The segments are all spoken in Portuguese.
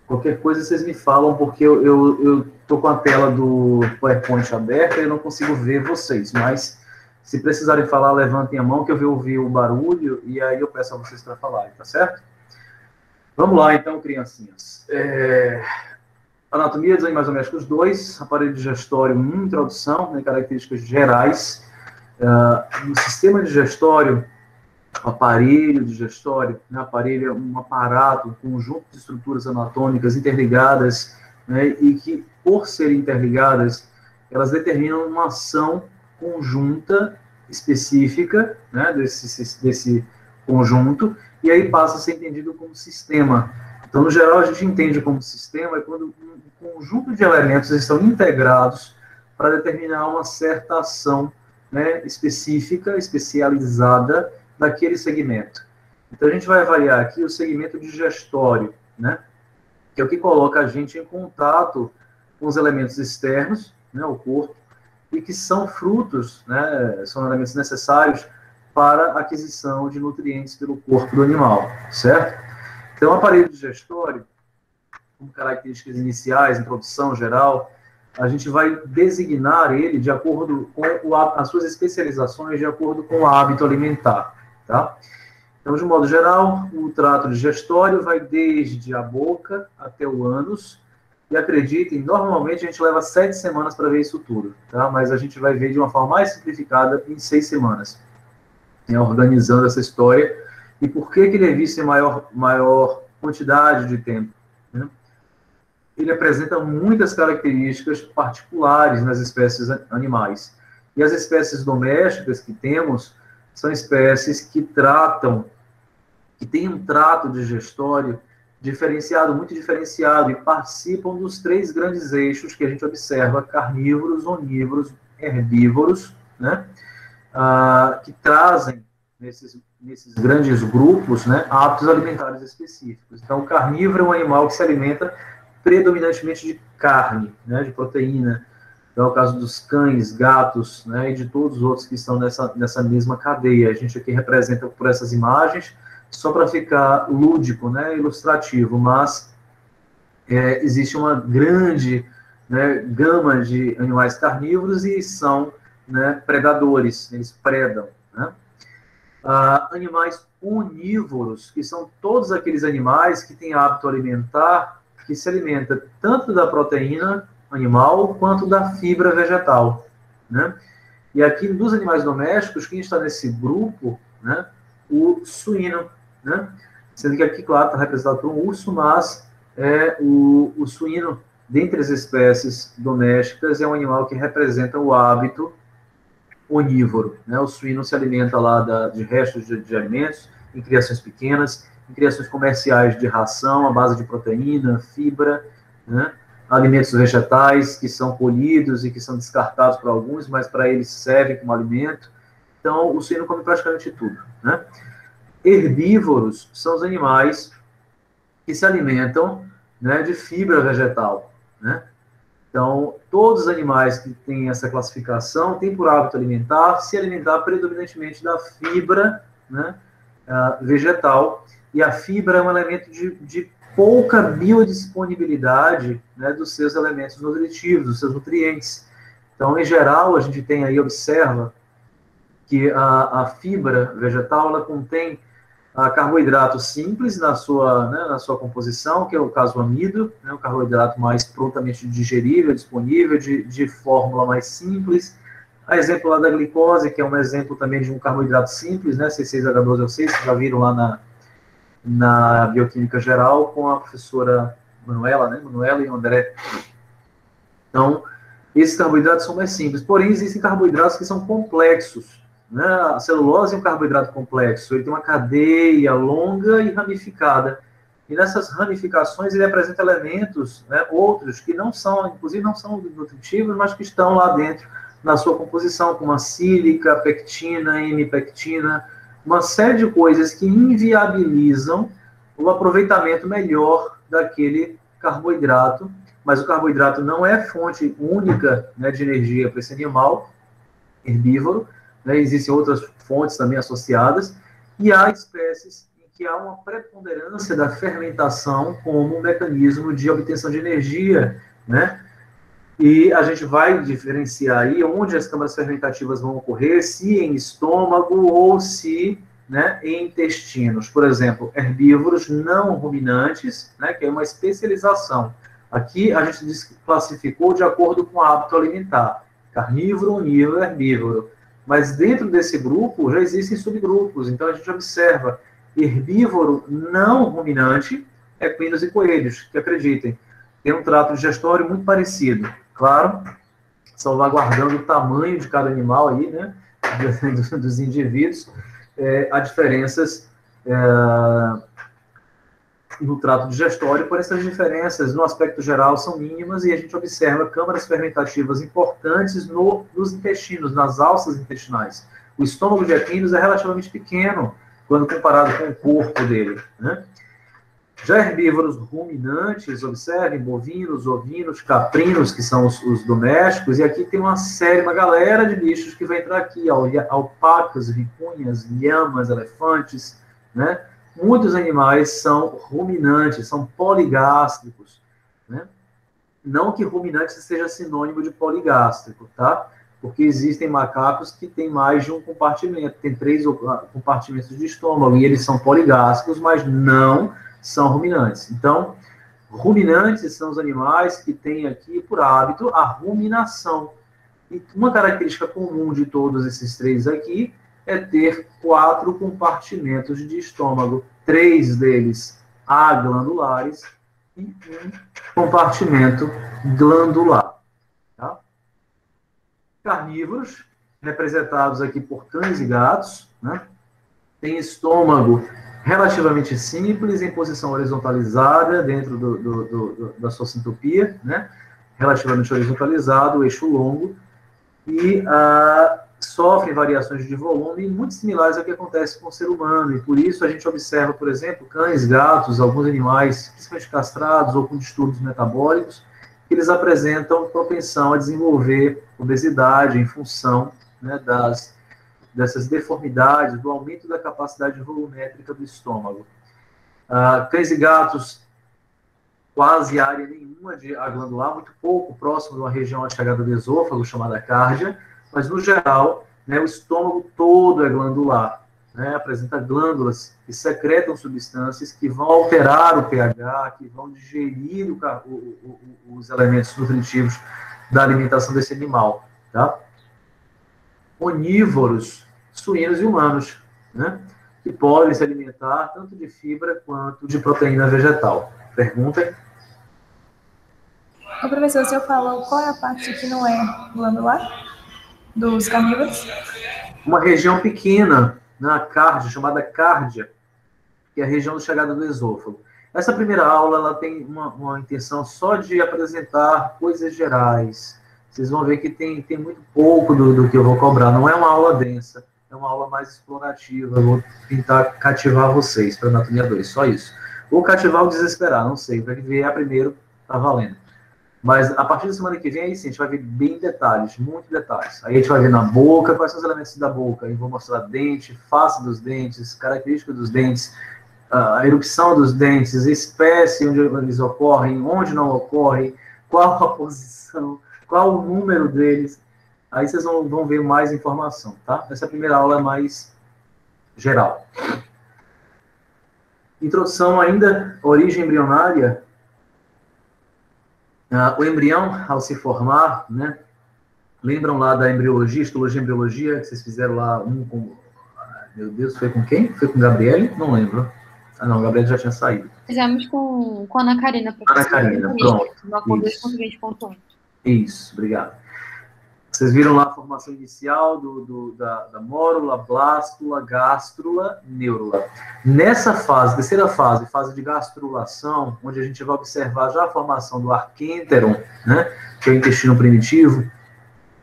Qualquer coisa vocês me falam, porque eu tô com a tela do PowerPoint aberta e eu não consigo ver vocês, mas se precisarem falar, levantem a mão que eu vou ouvir o barulho e aí eu peço a vocês para falarem, tá certo? Vamos lá, então, criancinhas. Anatomia dos animais domésticos 2, aparelho digestório 1, introdução, né, características gerais. No sistema digestório, aparelho digestório, né, aparelho é um aparato, um conjunto de estruturas anatômicas interligadas, né, e que, por serem interligadas, elas determinam uma ação conjunta específica, né, desse conjunto, e aí passa a ser entendido como sistema. Então, no geral, a gente entende como sistema quando um conjunto de elementos estão integrados para determinar uma certa ação, né, específica, especializada daquele segmento. Então, a gente vai avaliar aqui o segmento digestório, né, que é o que coloca a gente em contato com os elementos externos, né, o corpo, e que são frutos, né, são elementos necessários para a aquisição de nutrientes pelo corpo do animal, certo? Então, o aparelho digestório, como características iniciais, introdução geral, a gente vai designar ele de acordo com as suas especializações, de acordo com o hábito alimentar, tá? Então, de modo geral, o trato digestório vai desde a boca até o ânus, e acreditem, normalmente a gente leva 7 semanas para ver isso tudo, tá? Mas a gente vai ver de uma forma mais simplificada em 6 semanas, né? Organizando essa história. E por que ele é visto em maior quantidade de tempo, né? Ele apresenta muitas características particulares nas espécies animais. E as espécies domésticas que temos são espécies que têm um trato digestório diferenciado, muito diferenciado, e participam dos 3 grandes eixos que a gente observa: carnívoros, onívoros, herbívoros, né? Que trazem nesses grandes grupos, né, hábitos alimentares específicos. Então, o carnívoro é um animal que se alimenta predominantemente de carne, né, de proteína. Então, é o caso dos cães, gatos, né, e de todos os outros que estão nessa mesma cadeia. A gente aqui representa por essas imagens, só para ficar lúdico, né, ilustrativo, mas existe uma grande, né, gama de animais carnívoros e são, né, predadores, eles predam, né? Animais onívoros, que são todos aqueles animais que têm hábito alimentar, que se alimenta tanto da proteína animal quanto da fibra vegetal, né? E aqui, dos animais domésticos, quem está nesse grupo, né, o suíno, né? Sendo que aqui, claro, está representado por um urso, mas o suíno, dentre as espécies domésticas, é um animal que representa o hábito onívoro, né? O suíno se alimenta lá de restos de alimentos, em criações pequenas, em criações comerciais de ração, à base de proteína, fibra, né? Alimentos vegetais que são colhidos e que são descartados por alguns, mas para eles servem como alimento. Então, o suíno come praticamente tudo, né? Herbívoros são os animais que se alimentam, né, de fibra vegetal, né? Então, todos os animais que têm essa classificação têm por hábito alimentar se alimentar predominantemente da fibra, né, vegetal, e a fibra é um elemento de pouca biodisponibilidade, né, dos seus elementos nutritivos, dos seus nutrientes. Então, em geral, a gente tem aí, observa, que a fibra vegetal, ela contém carboidrato simples na sua composição, que é o caso do amido, né, o carboidrato mais prontamente digerível, disponível, de fórmula mais simples. A exemplo lá da glicose, que é um exemplo também de um carboidrato simples, né, C6H12O6, vocês já viram lá na Bioquímica Geral, com a professora Manuela, né, Manuela e o André. Então, esses carboidratos são mais simples, porém existem carboidratos que são complexos, né? A celulose é um carboidrato complexo, ele tem uma cadeia longa e ramificada, e nessas ramificações ele apresenta elementos, né, outros que não são, inclusive não são nutritivos, mas que estão lá dentro na sua composição, como a sílica, pectina, hemipectina, uma série de coisas que inviabilizam o aproveitamento melhor daquele carboidrato, mas o carboidrato não é fonte única, né, de energia para esse animal herbívoro, né, existem outras fontes também associadas, e há espécies em que há uma preponderância da fermentação como um mecanismo de obtenção de energia, né? E a gente vai diferenciar aí onde as câmaras fermentativas vão ocorrer, se em estômago ou se, né, em intestinos. Por exemplo, herbívoros não ruminantes, né, que é uma especialização. Aqui a gente classificou de acordo com o hábito alimentar. Carnívoro, onívoro, herbívoro. Mas dentro desse grupo já existem subgrupos. Então a gente observa herbívoro não ruminante, equinos e coelhos, que acreditem, tem um trato digestório muito parecido. Claro, salvaguardando o tamanho de cada animal aí, né, dos indivíduos, há diferenças no trato digestório, por essas diferenças, no aspecto geral, são mínimas, e a gente observa câmaras fermentativas importantes nos intestinos, nas alças intestinais. O estômago de equinos é relativamente pequeno, quando comparado com o corpo dele, né? Já herbívoros ruminantes, observem, bovinos, ovinos, caprinos, que são os domésticos, e aqui tem uma galera de bichos que vai entrar aqui, alpacas, vicunhas, lhamas, elefantes, né? Muitos animais são ruminantes, são poligástricos, né? Não que ruminante seja sinônimo de poligástrico, tá? Porque existem macacos que têm mais de um compartimento, tem 3 compartimentos de estômago, e eles são poligástricos, mas não são ruminantes. Então, ruminantes são os animais que têm aqui, por hábito, a ruminação. E uma característica comum de todos esses 3 aqui é ter 4 compartimentos de estômago. 3 deles aglandulares e 1 compartimento glandular. Tá? Carnívoros, representados aqui por cães e gatos, né? Tem estômago relativamente simples, em posição horizontalizada, dentro da sua sintopia, né? Relativamente horizontalizado, o eixo longo, e sofrem variações de volume muito similares ao que acontece com o ser humano, e por isso a gente observa, por exemplo, cães, gatos, alguns animais, principalmente castrados ou com distúrbios metabólicos, que eles apresentam propensão a desenvolver obesidade em função, né, dessas deformidades, do aumento da capacidade volumétrica do estômago. Cães e gatos, quase área nenhuma de glandular, muito pouco próximo de uma região de chegada do esôfago, chamada cárdia, mas, no geral, né, o estômago todo é glandular, né, apresenta glândulas que secretam substâncias que vão alterar o pH, que vão digerir os elementos nutritivos da alimentação desse animal. Tá? Onívoros, suínos e humanos, né, que podem se alimentar tanto de fibra quanto de proteína vegetal. Perguntem? O professor, o senhor falou qual é a parte que não é glandular dos carnívoros? Uma região pequena, na cárdia, chamada cárdia, que é a região de chegada do esôfago. Essa primeira aula ela tem uma intenção só de apresentar coisas gerais. Vocês vão ver que tem muito pouco do que eu vou cobrar. Não é uma aula densa, é uma aula mais explorativa. Eu vou tentar cativar vocês para a anatomia 2, só isso. Ou cativar ou desesperar, não sei. Vai vier primeiro, tá valendo. Mas a partir da semana que vem, aí sim, a gente vai ver bem detalhes, muitos detalhes. Aí a gente vai ver na boca, quais são os elementos da boca. Aí vou mostrar dente, face dos dentes, características dos dentes, a erupção dos dentes, espécie onde eles ocorrem, onde não ocorrem, qual a posição, qual o número deles. Aí vocês vão ver mais informação, tá? Essa primeira aula é mais geral. Introdução ainda, origem embrionária. O embrião, ao se formar, né? Lembram lá da embriologia, histologia e embriologia, que vocês fizeram lá com... Meu Deus, foi com quem? Foi com Gabriele? Não lembro. Não, Gabriele já tinha saído. Fizemos com a Ana Karina. Ana Karina, pronto. Isso, obrigado. Vocês viram lá a formação inicial da mórula, blástula, gástrula, neurula. Nessa fase, terceira fase, fase de gastrulação, onde a gente vai observar já a formação do arquênteron, né, que é o intestino primitivo,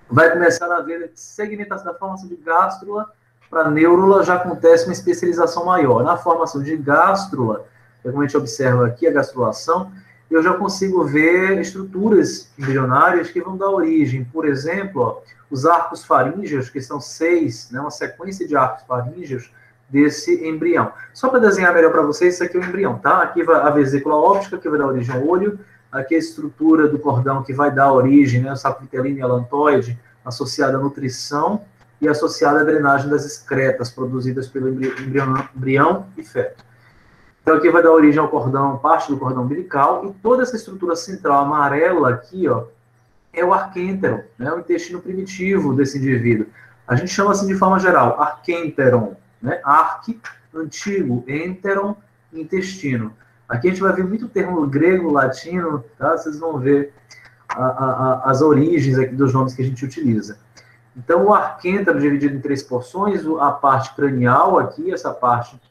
vai começar a haver segmentação da formação de gástrula para neurula, já acontece uma especialização maior. Na formação de gástrula, como a gente observa aqui a gastrulação, eu já consigo ver estruturas embrionárias que vão dar origem. Por exemplo, os arcos faríngeos, que são 6, né, uma sequência de arcos faríngeos, desse embrião. Só para desenhar melhor para vocês, isso aqui é o embrião, tá? Aqui vai a vesícula óptica, que vai dar origem ao olho, aqui a estrutura do cordão que vai dar origem, né, o saco vitelino e alantoide, associada à nutrição e associada à drenagem das excretas produzidas pelo embrião e feto. Então aqui vai dar origem ao cordão, parte do cordão umbilical, e toda essa estrutura central amarela aqui, ó, é o arquêntero, né, o intestino primitivo desse indivíduo. A gente chama assim de forma geral, arquênteron, né, arque, antigo, enteron, intestino. Aqui a gente vai ver muito termo grego, latino, tá? Vocês vão ver as origens aqui dos nomes que a gente utiliza. Então, o arquêntero dividido em 3 porções, a parte cranial aqui, essa parte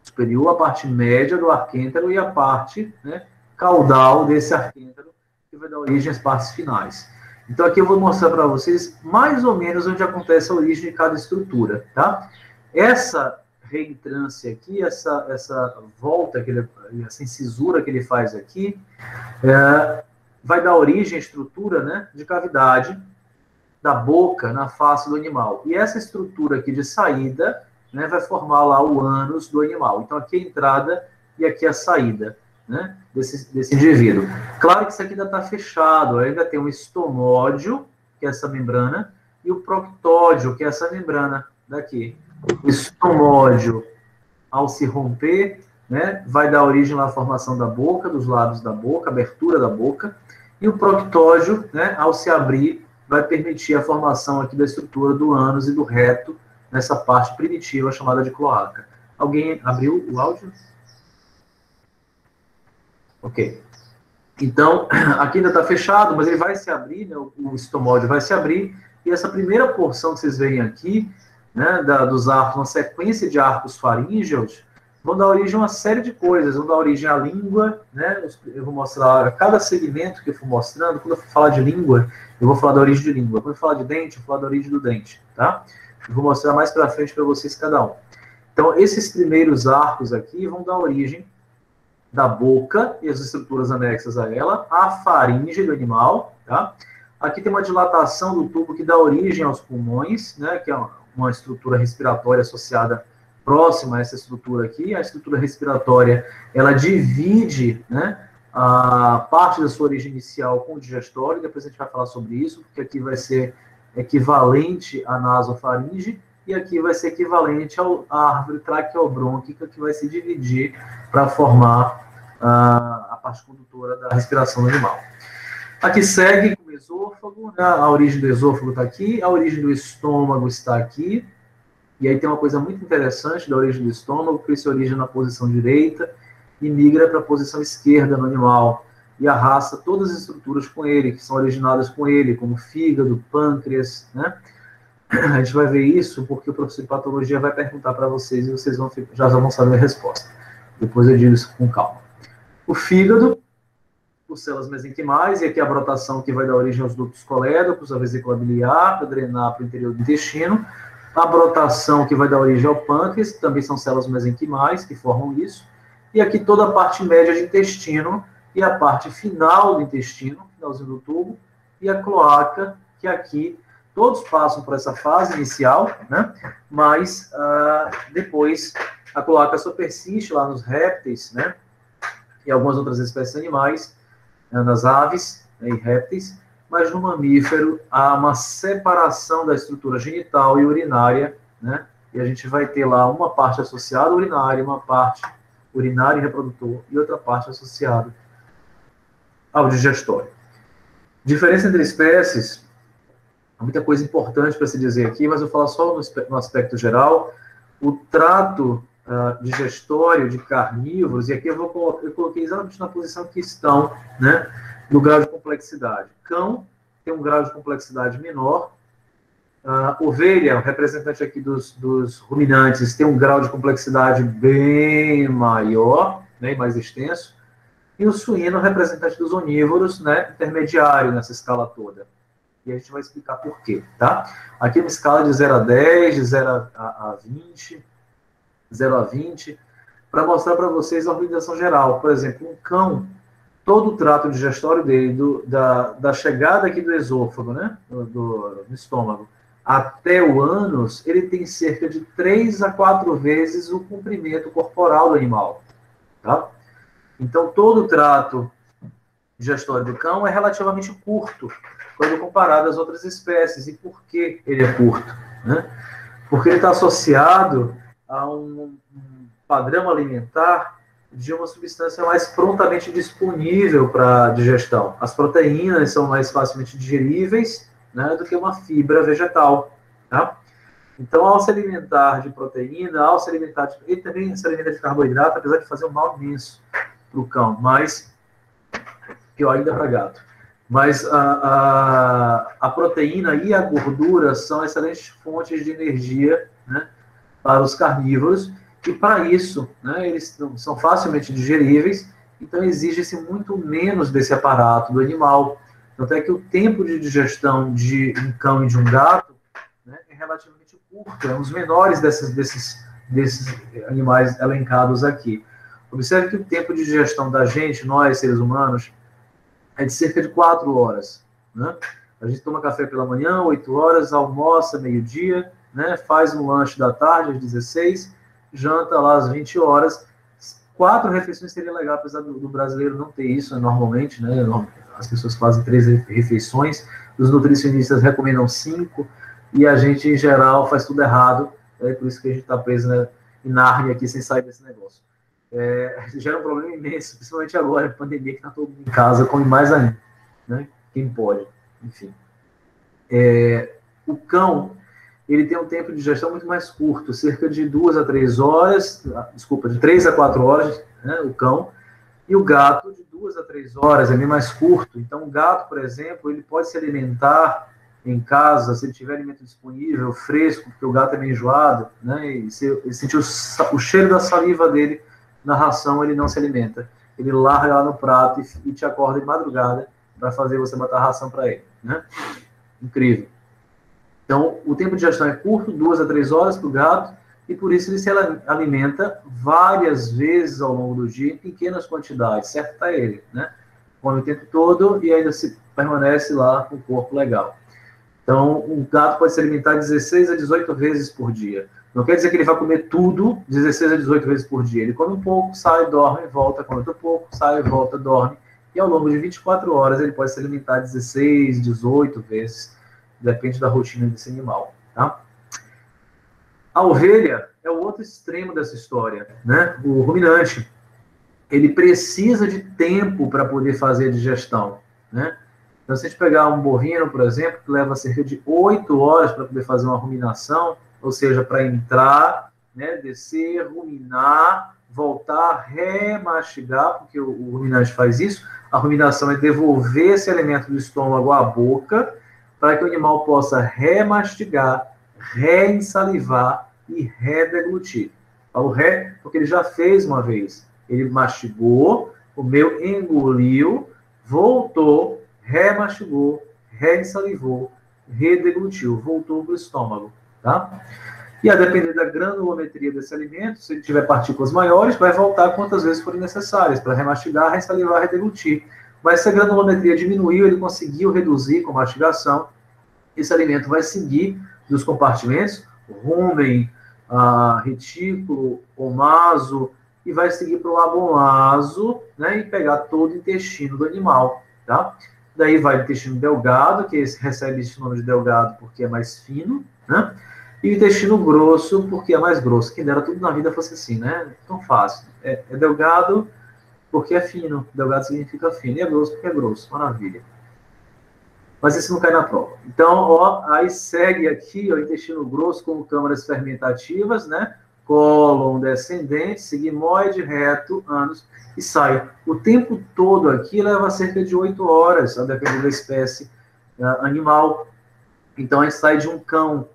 superior, a parte média do arquêntero e a parte, né, caudal desse arquêntero, que vai dar origem às partes finais. Então, aqui eu vou mostrar para vocês mais ou menos onde acontece a origem de cada estrutura, tá? Essa reentrância aqui, essa volta, essa incisura que ele faz aqui, vai dar origem à estrutura, né, de cavidade da boca na face do animal. E essa estrutura aqui de saída, né, vai formar lá o ânus do animal. Então, aqui é a entrada e aqui a saída, né, desse indivíduo. Claro que isso aqui ainda está fechado, ainda tem um estomódio, que é essa membrana, e o proctódio, que é essa membrana daqui. O estomódio, ao se romper, né, vai dar origem à formação da boca, dos lábios da boca, abertura da boca, e o proctódio, né, ao se abrir, vai permitir a formação aqui da estrutura do ânus e do reto, nessa parte primitiva chamada de cloaca. Alguém abriu o áudio? Ok. Então, aqui ainda está fechado, mas ele vai se abrir, né, o estomódio vai se abrir, e essa primeira porção que vocês veem aqui, né, dos arcos, uma sequência de arcos faríngeos, vão dar origem a uma série de coisas, vão dar origem à língua, né, eu vou mostrar cada segmento que eu for mostrando, quando eu for falar de língua, eu vou falar da origem de língua, quando eu falar de dente, eu vou falar da origem do dente, tá? Eu vou mostrar mais para frente para vocês cada um. Então, esses primeiros arcos aqui vão dar origem da boca e as estruturas anexas a ela, a faringe do animal, tá? Aqui tem uma dilatação do tubo que dá origem aos pulmões, né, que é uma estrutura respiratória associada próxima a essa estrutura aqui. A estrutura respiratória, ela divide, né, a parte da sua origem inicial com o digestório, depois a gente vai falar sobre isso, porque aqui vai ser equivalente à nasofaringe, e aqui vai ser equivalente à árvore traqueobrônquica, que vai se dividir para formar a parte condutora da respiração do animal. Aqui segue com o esôfago, né? A origem do esôfago está aqui, a origem do estômago está aqui, e aí tem uma coisa muito interessante da origem do estômago, que se origina na posição direita e migra para a posição esquerda no animal, e arrasta todas as estruturas com ele, que são originadas com ele, como fígado, pâncreas, né? A gente vai ver isso porque o professor de patologia vai perguntar para vocês e vocês já vão saber a resposta. Depois eu digo isso com calma. O fígado, por células mesenquimais, e aqui a brotação que vai dar origem aos ductos colédocos, a vesícula biliar, para drenar para o interior do intestino. A brotação que vai dar origem ao pâncreas, que também são células mesenquimais que formam isso. E aqui toda a parte média de intestino e a parte final do intestino, finalzinho do tubo, e a cloaca, que aqui todos passam por essa fase inicial, né? Mas depois a cloaca só persiste lá nos répteis, né? E algumas outras espécies animais, nas aves, né, e répteis, mas no mamífero há uma separação da estrutura genital e urinária, né? E a gente vai ter lá uma parte associada à urinária, uma parte urinária e reprodutor, e outra parte associada ao digestório. Diferença entre espécies, muita coisa importante para se dizer aqui, mas eu vou falar só no aspecto geral. O trato digestório de carnívoros, e aqui eu coloquei exatamente na posição que estão, né, no grau de complexidade. Cão tem um grau de complexidade menor. Ovelha, o representante aqui dos ruminantes, tem um grau de complexidade bem maior, né, mais extenso. E o suíno, representante dos onívoros, né, intermediário nessa escala toda. E a gente vai explicar por quê, tá? Aqui é uma escala de 0 a 10, de 0 a 20, 0 a 20, para mostrar para vocês a organização geral. Por exemplo, um cão, todo o trato digestório dele, da chegada aqui do esôfago, né, do estômago, até o ânus, ele tem cerca de 3 a 4 vezes o comprimento corporal do animal. Tá? Então, todo o trato digestório do cão é relativamente curto, quando comparado às outras espécies. E por que ele é curto? Né? Porque ele está associado a um padrão alimentar de uma substância mais prontamente disponível para digestão. As proteínas são mais facilmente digeríveis, né, do que uma fibra vegetal. Tá? Então, ao se alimentar de proteína, ao se alimentar ele também se alimenta de carboidrato, apesar de fazer um mal imenso para o cão, mas pior ainda para gato. Mas a proteína e a gordura são excelentes fontes de energia, né, para os carnívoros, e para isso, né, eles são facilmente digeríveis, então exige-se muito menos desse aparato do animal. Tanto é que o tempo de digestão de um cão e de um gato, né, é relativamente curto, é um dos menores desses animais elencados aqui. Observe que o tempo de digestão da gente, nós seres humanos, é de cerca de 4 horas. Né? A gente toma café pela manhã, 8 horas, almoça meio-dia, né, faz um lanche da tarde às 16, janta lá às 20 horas. 4 refeições seria legal, apesar do brasileiro não ter isso, né, normalmente, né, as pessoas fazem 3 refeições, os nutricionistas recomendam 5, e a gente, em geral, faz tudo errado, é por isso que a gente está preso, né, em Nárnia aqui, sem sair desse negócio. Gera um problema imenso, principalmente agora, a pandemia, que está todo mundo em casa, come mais ainda, né, quem pode, enfim. O cão, ele tem um tempo de digestão muito mais curto, cerca de 2 a 3 horas, desculpa, de 3 a 4 horas, né, o cão, e o gato de 2 a 3 horas, é bem mais curto. Então, o gato, por exemplo, ele pode se alimentar em casa, se ele tiver alimento disponível, fresco, porque o gato é meio enjoado, né, e se ele sentir o cheiro da saliva dele na ração, ele não se alimenta. Ele larga lá no prato e te acorda de madrugada para fazer você botar a ração para ele, né? Incrível. Então, o tempo de digestão é curto, 2 a 3 horas para o gato, e por isso ele se alimenta várias vezes ao longo do dia, em pequenas quantidades, certo para ele, né? Come o tempo todo e ainda se permanece lá com o corpo legal. Então, o gato pode se alimentar 16 a 18 vezes por dia. Não quer dizer que ele vai comer tudo 16 a 18 vezes por dia. Ele come um pouco, sai, dorme, volta, come outro pouco, sai, volta, dorme. E ao longo de 24 horas ele pode se alimentar 16, 18 vezes. Depende da rotina desse animal. Tá? A ovelha é o outro extremo dessa história, né? O ruminante, ele precisa de tempo para poder fazer a digestão, né? Então, se a gente pegar um bovino, por exemplo, que leva cerca de 8 horas para poder fazer uma ruminação, ou seja, para entrar, né, descer, ruminar, voltar, remastigar, porque o ruminante faz isso. A ruminação é devolver esse alimento do estômago à boca, para que o animal possa remastigar, reinsalivar e redeglutir. Falo ré porque ele já fez uma vez. Ele mastigou, comeu, engoliu, voltou, remastigou, reinsalivou, redeglutiu, voltou para o estômago. Tá? E a depender da granulometria desse alimento, se ele tiver partículas maiores, vai voltar quantas vezes forem necessárias para remastigar, reinsalivar, redeglutir. Mas se a granulometria diminuiu, ele conseguiu reduzir com mastigação, esse alimento vai seguir dos compartimentos, rumen, retículo, omaso, e vai seguir para o labomaso, né, e pegar todo o intestino do animal. Tá? Daí vai o intestino delgado, que recebe esse nome de delgado porque é mais fino, né? E o intestino grosso, porque é mais grosso. Quem dera tudo na vida fosse assim, né? Tão fácil. É delgado porque é fino. Delgado significa fino. E é grosso porque é grosso. Maravilha. Mas isso não cai na prova. Então, ó, aí segue aqui ó, o intestino grosso com câmaras fermentativas, né? Cólon descendente, sigmoide, reto, ânus e sai. O tempo todo aqui leva cerca de 8 horas, a depender da espécie animal. Então, a gente sai de um cão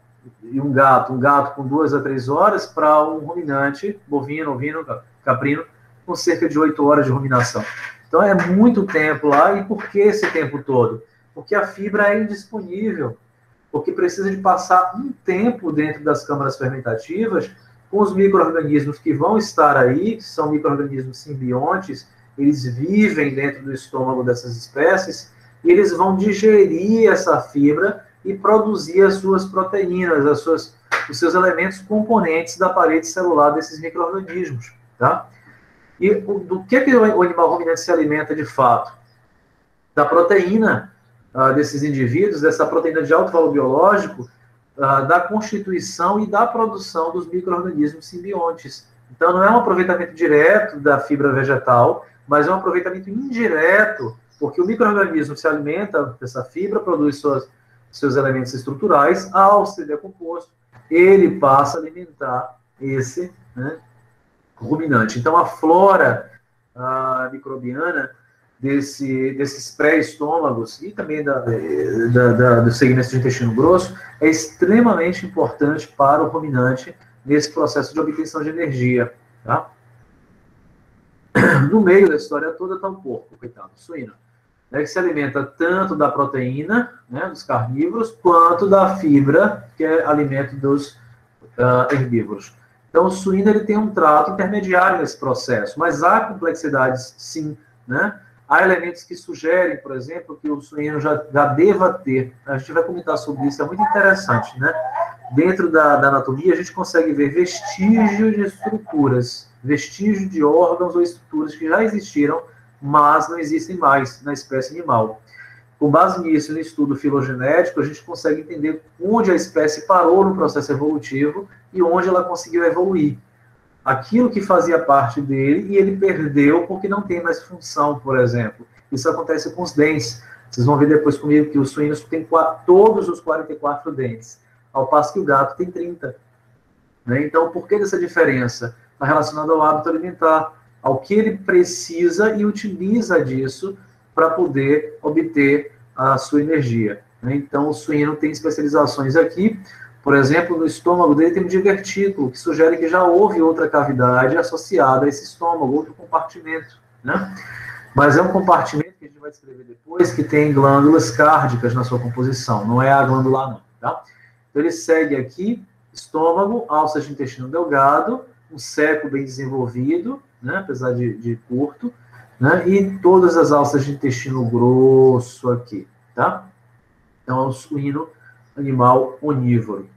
e um gato com 2 a 3 horas para um ruminante, bovino, ovino, caprino, com cerca de 8 horas de ruminação. Então, é muito tempo lá. E por que esse tempo todo? Porque a fibra é indisponível, porque precisa de passar um tempo dentro das câmaras fermentativas com os micro-organismos que vão estar aí, que são micro-organismos simbiontes, eles vivem dentro do estômago dessas espécies, e eles vão digerir essa fibra e produzir as suas proteínas, os seus elementos componentes da parede celular desses micro-organismos, tá? E do que o animal ruminante se alimenta de fato? Da proteína desses indivíduos, dessa proteína de alto valor biológico, da constituição e da produção dos micro-organismos simbiontes. Então, não é um aproveitamento direto da fibra vegetal, mas é um aproveitamento indireto, porque o micro-organismo se alimenta dessa fibra, produz seus elementos estruturais, ao ser decomposto, ele passa a alimentar esse, né, ruminante. Então, a flora microbiana desses pré-estômagos e também do segmento de intestino grosso é extremamente importante para o ruminante nesse processo de obtenção de energia. Tá? No meio da história toda está o porco, coitado, o suíno, né, que se alimenta tanto da proteína, né, dos carnívoros, quanto da fibra, que é alimento dos herbívoros. Então, o suíno ele tem um trato intermediário nesse processo, mas há complexidades, sim, né? Há elementos que sugerem, por exemplo, que o suíno já deva ter. A gente vai comentar sobre isso, é muito interessante, né? Dentro da anatomia, a gente consegue ver vestígios de estruturas, vestígios de órgãos ou estruturas que já existiram, mas não existem mais na espécie animal. Com base nisso, no estudo filogenético, a gente consegue entender onde a espécie parou no processo evolutivo e onde ela conseguiu evoluir. Aquilo que fazia parte dele e ele perdeu porque não tem mais função, por exemplo. Isso acontece com os dentes. Vocês vão ver depois comigo que os suínos têm todos os 44 dentes, ao passo que o gato tem 30. Né? Então, por que dessa diferença? Está relacionado ao hábito alimentar, ao que ele precisa e utiliza disso para poder obter a sua energia. Né? Então, o suíno tem especializações aqui. Por exemplo, no estômago dele tem um divertículo, que sugere que já houve outra cavidade associada a esse estômago, outro compartimento. Né? Mas é um compartimento que a gente vai descrever depois, que tem glândulas cárdicas na sua composição, não é a glandular não. Tá? Então, ele segue aqui, estômago, alças de intestino delgado, um seco bem desenvolvido, né? Apesar de curto, né? E todas as alças de intestino grosso aqui. Tá? Então, é um suíno animal onívoro.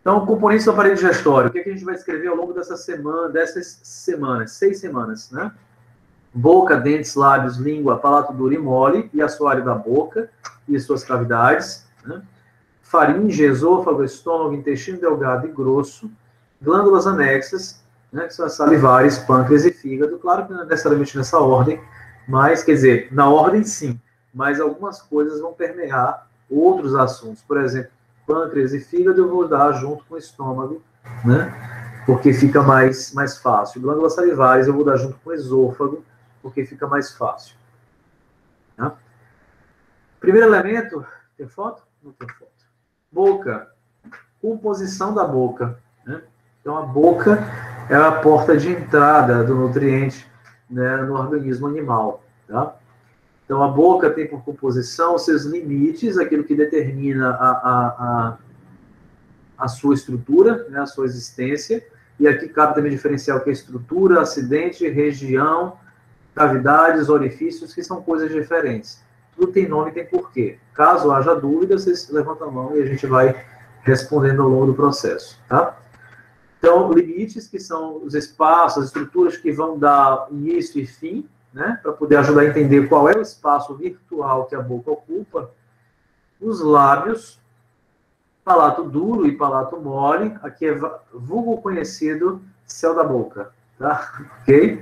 Então, componentes do aparelho digestório. O que a gente vai escrever ao longo dessas semanas, 6 semanas, né? Boca, dentes, lábios, língua, palato duro e mole, e assoalho da boca e suas cavidades, né? Faringe, esôfago, estômago, intestino delgado e grosso, glândulas anexas, né, que são as salivares, pâncreas e fígado. Claro que não é necessariamente nessa ordem, mas, quer dizer, na ordem sim, mas algumas coisas vão permear outros assuntos. Por exemplo, pâncreas e fígado eu vou dar junto com o estômago, né? Porque fica mais fácil. Glândulas salivares eu vou dar junto com o esôfago, porque fica mais fácil. Tá? Primeiro elemento, tem foto? Não tem foto. Boca. Composição da boca. Né? Então, a boca é a porta de entrada do nutriente, né, no organismo animal. Tá? Então, a boca tem por composição os seus limites, aquilo que determina a sua estrutura, né, a sua existência. E aqui cabe também diferenciar o que é estrutura, acidente, região, cavidades, orifícios, que são coisas diferentes. Tudo tem nome e tem porquê. Caso haja dúvida, vocês levantam a mão e a gente vai respondendo ao longo do processo. Tá? Então, limites, que são os espaços, as estruturas que vão dar início e fim, né, para poder ajudar a entender qual é o espaço virtual que a boca ocupa. Os lábios, palato duro e palato mole, aqui é vulgo conhecido céu da boca, tá? Ok?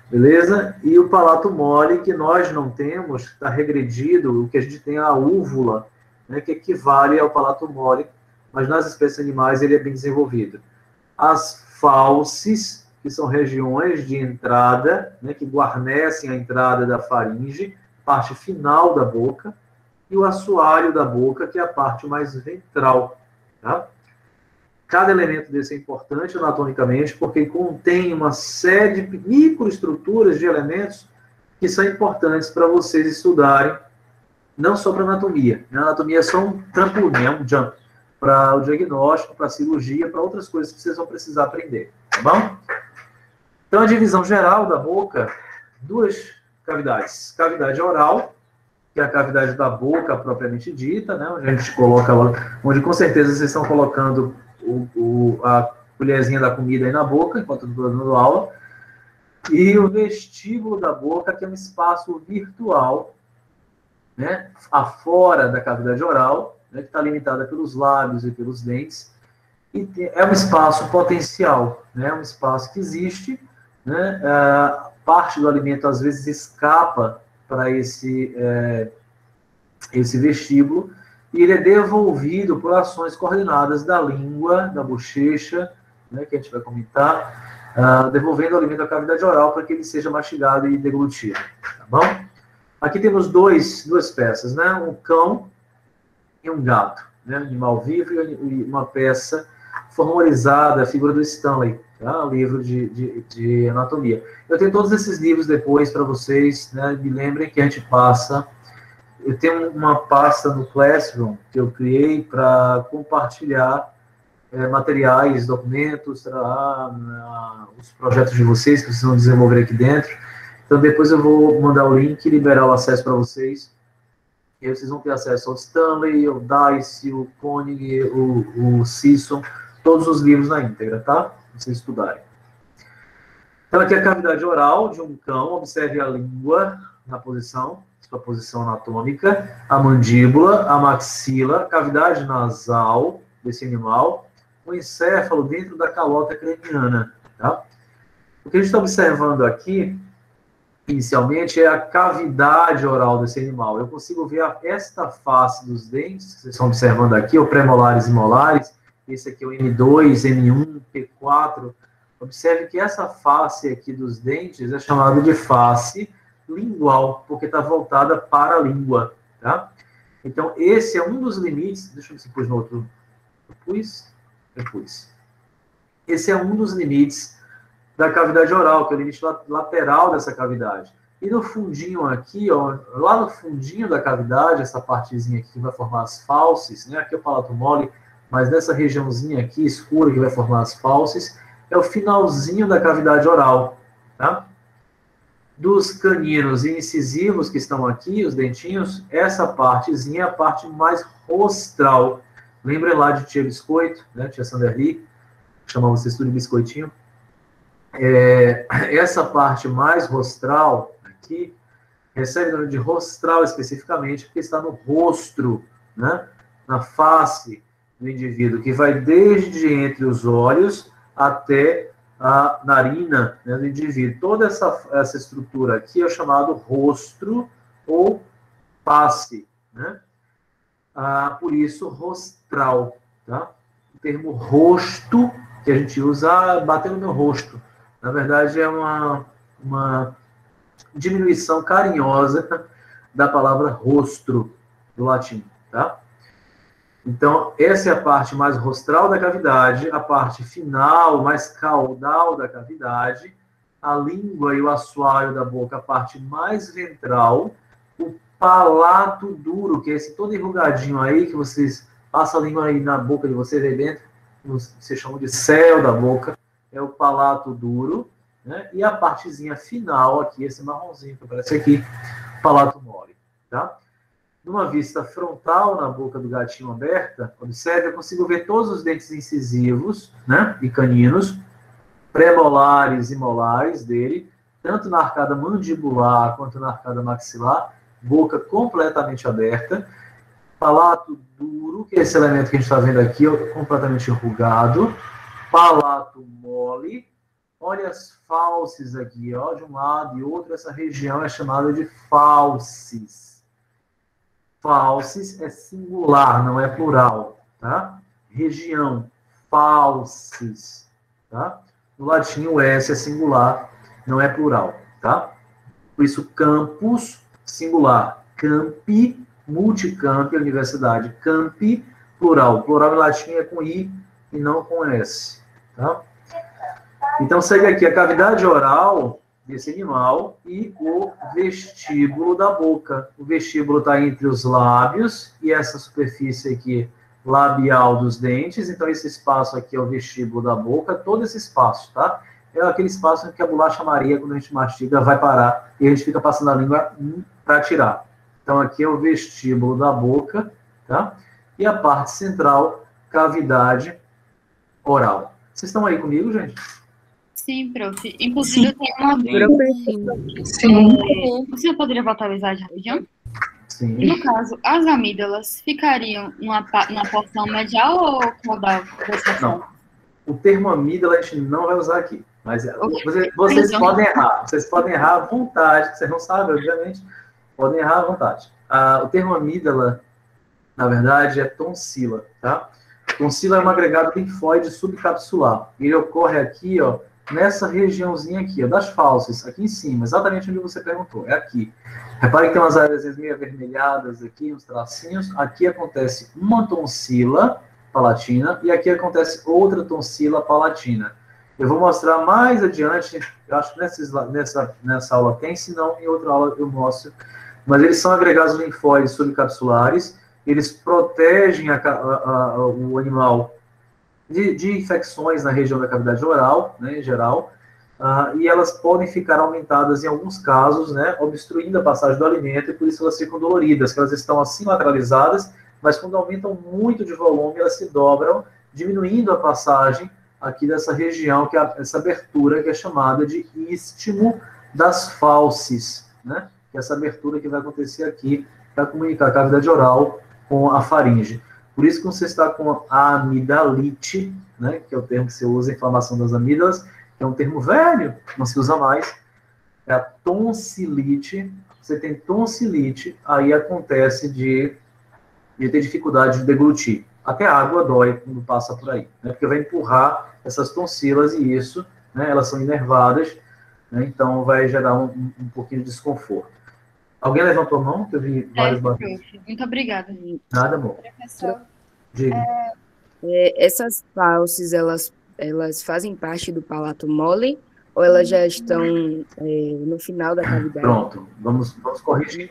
Beleza? E o palato mole, que nós não temos, está regredido, o que a gente tem é a úvula, né, que equivale ao palato mole, mas nas espécies animais ele é bem desenvolvido. As fauces, que são regiões de entrada, né, que guarnecem a entrada da faringe, parte final da boca, e o assoalho da boca, que é a parte mais ventral. Tá? Cada elemento desse é importante anatomicamente, porque contém uma série de microestruturas de elementos que são importantes para vocês estudarem, não só para anatomia. A anatomia é só um trampolim, é um jump, para o diagnóstico, para a cirurgia, para outras coisas que vocês vão precisar aprender. Tá bom? Então, a divisão geral da boca, duas cavidades. Cavidade oral, que é a cavidade da boca propriamente dita, né? Onde a gente coloca, onde com certeza vocês estão colocando a colherzinha da comida aí na boca, enquanto eu estou dando aula. E o vestíbulo da boca, que é um espaço virtual, né? Afora da cavidade oral, né? Que está limitada pelos lábios e pelos dentes. E é um espaço potencial, né? Um espaço que existe, né? Parte do alimento às vezes escapa para esse vestíbulo e ele é devolvido por ações coordenadas da língua, da bochecha, né? Que a gente vai comentar, devolvendo o alimento à cavidade oral para que ele seja mastigado e deglutido, tá bom? Aqui temos duas peças, né? Um cão e um gato, né? Animal vivo e uma peça formalizada, a figura do Stanley, tá? O livro de anatomia. Eu tenho todos esses livros depois para vocês, né? Me lembrem que a gente passa. Eu tenho uma pasta no Classroom que eu criei para compartilhar materiais, documentos, os projetos de vocês que vocês vão desenvolver aqui dentro. Então, depois eu vou mandar o link e liberar o acesso para vocês. E aí vocês vão ter acesso ao Stanley, ao Dice, o Koenig, o Sisson, todos os livros na íntegra, tá? Para vocês estudarem. Então, aqui é a cavidade oral de um cão. Observe a língua na posição, sua posição anatômica, a mandíbula, a maxila, a cavidade nasal desse animal, o encéfalo dentro da calota craniana, tá? O que a gente está observando aqui, inicialmente, é a cavidade oral desse animal. Eu consigo ver esta face dos dentes, que vocês estão observando aqui, o premolares e molares. Esse aqui é o M2, M1, P4. Observe que essa face aqui dos dentes é chamada de face lingual, porque está voltada para a língua, tá? Então, esse é um dos limites. Deixa eu ver se pus no outro. Eu pus. Esse é um dos limites da cavidade oral, que é o limite lateral dessa cavidade. E no fundinho aqui, ó, lá no fundinho da cavidade, essa partezinha aqui que vai formar as fauces, né? Aqui é o palato mole, mas nessa regiãozinha aqui escura que vai formar as fauces, é o finalzinho da cavidade oral, tá? Dos caninos e incisivos que estão aqui, os dentinhos, essa partezinha é a parte mais rostral. Lembrem lá de tia Biscoito, né? Tia Sanderli, chamava vocês tudo de biscoitinho. Essa parte mais rostral aqui recebe o nome de rostral especificamente porque está no rosto, né? Na face do indivíduo, que vai desde entre os olhos até a narina, né, do indivíduo. Toda essa estrutura aqui é chamado rostro ou face, né? Por isso, rostral, tá? O termo rosto que a gente usa, bater no meu rosto. Na verdade, é uma diminuição carinhosa da palavra rostro, do latim, tá? Então, essa é a parte mais rostral da cavidade, a parte final, mais caudal da cavidade, a língua e o assoalho da boca, a parte mais ventral, o palato duro, que é esse todo enrugadinho aí, que vocês passam a língua aí na boca de vocês aí dentro, vocês chamam de céu da boca, é o palato duro, né? E a partezinha final aqui, esse marronzinho que aparece aqui, palato mole, tá? Numa vista frontal na boca do gatinho aberta, observe, eu consigo ver todos os dentes incisivos, né, e caninos, premolares e molares dele, tanto na arcada mandibular quanto na arcada maxilar, boca completamente aberta, palato duro, que é esse elemento que a gente está vendo aqui, completamente enrugado, palato mole, olha as fauces aqui, ó, de um lado e outro, essa região é chamada de fauces. Fauces é singular, não é plural, tá? Região, fauces, tá? No latim, o S é singular, não é plural, tá? Por isso, campus, singular. Campi, multicampi, universidade. Campi, plural. Plural em latim é com I e não com S, tá? Então, segue aqui a cavidade oral desse animal e o vestíbulo da boca. O vestíbulo está entre os lábios e essa superfície aqui labial dos dentes. Então, esse espaço aqui é o vestíbulo da boca, todo esse espaço, tá? é aquele espaço em que a bolacha Maria, quando a gente mastiga, vai parar e a gente fica passando a língua para tirar. Então, aqui é o vestíbulo da boca, tá? E a parte central, cavidade oral. Vocês estão aí comigo, gente? Sim, prof. Inclusive, eu tenho uma dúvida. Sim. Você poderia voltar o slide rapidinho? Sim. No caso, as amígdalas ficariam na porção medial ou caudal da seção? Não. O termo amígdala a gente não vai usar aqui. Mas Ok. vocês podem errar. Vocês podem errar à vontade. Vocês não sabem, obviamente. Podem errar à vontade. O termo amígdala, na verdade, é tonsila, tá? Tonsila é um agregado linfóide subcapsular. Ele ocorre aqui, ó, nessa regiãozinha aqui, ó, das fauces, aqui em cima, exatamente onde você perguntou, é aqui. Repare que tem umas áreas meio avermelhadas aqui, uns tracinhos. Aqui acontece uma tonsila palatina e aqui acontece outra tonsila palatina. Eu vou mostrar mais adiante, eu acho que nessa aula tem, se não, em outra aula eu mostro. Mas eles são agregados linfóides subcapsulares, eles protegem o animal de infecções na região da cavidade oral, né, em geral, e elas podem ficar aumentadas em alguns casos, né, obstruindo a passagem do alimento, e por isso elas ficam doloridas, que elas estão assim lateralizadas, mas quando aumentam muito de volume, elas se dobram, diminuindo a passagem aqui dessa região, que é essa abertura que é chamada de istmo das fauces, né, que é essa abertura que vai acontecer aqui para comunicar a cavidade oral com a faringe. Por isso que você está com a amidalite, né, que é o termo que se usa, inflamação das amígdalas, que é um termo velho, não se usa mais, é a tonsilite. Você tem tonsilite, aí acontece de ter dificuldade de deglutir. Até a água dói quando passa por aí, né, porque vai empurrar essas tonsilas e isso, né, elas são inervadas, né, então vai gerar um pouquinho de desconforto. Alguém levantou a mão? Que eu vi vários barulhos. Muito obrigada. Nada, amor. Professor, Diga. Essas fauces, elas fazem parte do palato mole ou elas já estão no final da cavidade? Pronto, vamos corrigir.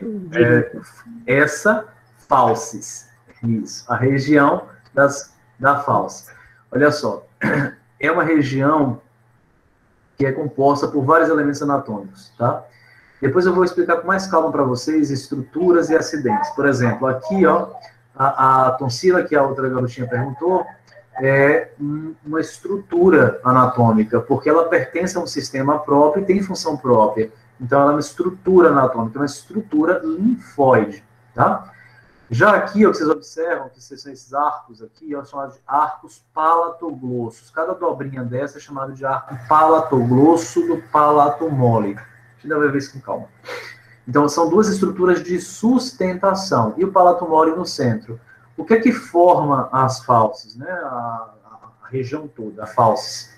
Essa fauces, isso, a região da fauce. Olha só, é uma região que é composta por vários elementos anatômicos, tá? Depois eu vou explicar com mais calma para vocês estruturas e acidentes. Por exemplo, aqui, ó, a tonsila, que a outra garotinha perguntou, é uma estrutura anatômica, porque ela pertence a um sistema próprio e tem função própria. Então, ela é uma estrutura anatômica, uma estrutura linfóide, tá? Já aqui, ó, vocês observam que são esses arcos aqui, ó, chamados de arcos palatoglossos. Cada dobrinha dessa é chamada de arco palatoglosso do palato mole. A gente ainda vai ver isso com calma. Então, são duas estruturas de sustentação. E o palato mole no centro. O que é que forma as fauces, né? A região toda, a fauces.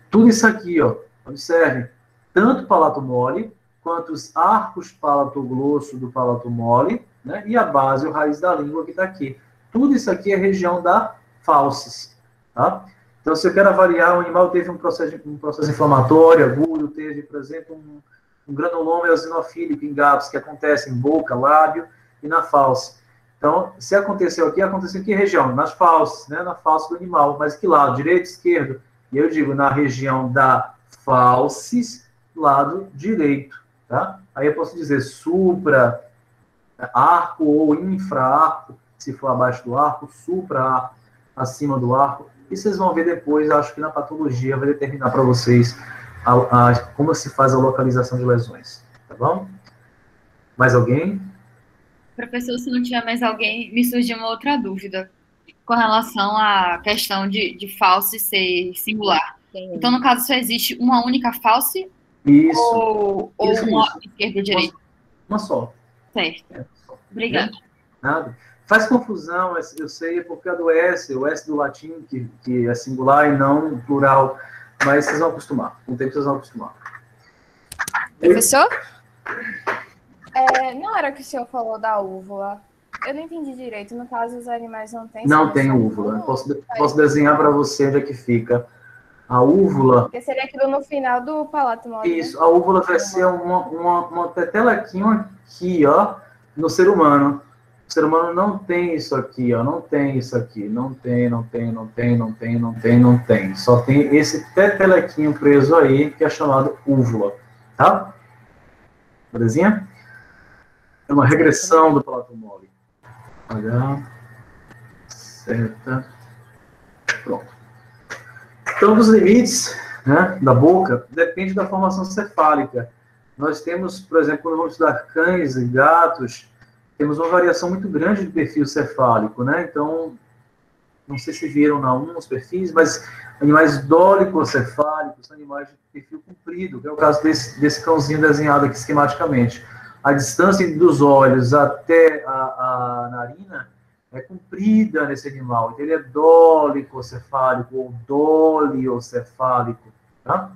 Tudo isso aqui, ó, observe, tanto o palato mole, quanto os arcos palatoglosso do palato mole, né? E a base, o raiz da língua que está aqui. Tudo isso aqui é região da fauces, tá? Então, se eu quero avaliar, o animal teve um processo inflamatório agudo, teve, por exemplo, um granuloma eosinofílico em gatos, que acontece em boca, lábio e na fauce. Então, se aconteceu em que região? Nas fauces, né? Na fauce do animal. Mas que lado? Direito, esquerdo? E eu digo, na região da fauces, lado direito, tá? Aí eu posso dizer supra, arco ou infra-arco, se for abaixo do arco, supra-arco, acima do arco. E vocês vão ver depois, acho que na patologia vai determinar para vocês como se faz a localização de lesões. Tá bom? Mais alguém? Professor, se não tiver mais alguém, me surgiu uma outra dúvida com relação à questão de false ser singular. Então, no caso, só existe uma única false? Isso. Ou uma esquerda ou direita? Uma só. Certo. Obrigada. Nada. Faz confusão, eu sei, é por causa do S, o S do latim, que é singular e não plural, mas vocês vão acostumar, com o tempo vocês vão acostumar. Professor? Não era que o senhor falou da úvula. Eu não entendi direito, no caso os animais não têm... Não tem úvula, posso desenhar para você onde é que fica. A úvula... Porque seria aquilo no final do palato mole. Isso, a úvula vai ser uma petelequinha aqui, ó, no ser humano. O ser humano não tem isso aqui, ó, não tem isso aqui, não tem. Só tem esse petelequinho preso aí, que é chamado úvula, tá? Belezinha? É uma regressão do palato mole. Olha, seta, pronto. Então, dos limites, né, da boca, depende da formação cefálica. Nós temos, por exemplo, quando vamos estudar cães e gatos, temos uma variação muito grande de perfil cefálico, né? Então, não sei se viram na os perfis, mas animais dólicocefálicos são animais de perfil comprido, que é o caso desse cãozinho desenhado aqui esquematicamente. A distância dos olhos até a narina é comprida nesse animal, então ele é dólicocefálico ou doliocefálico, tá?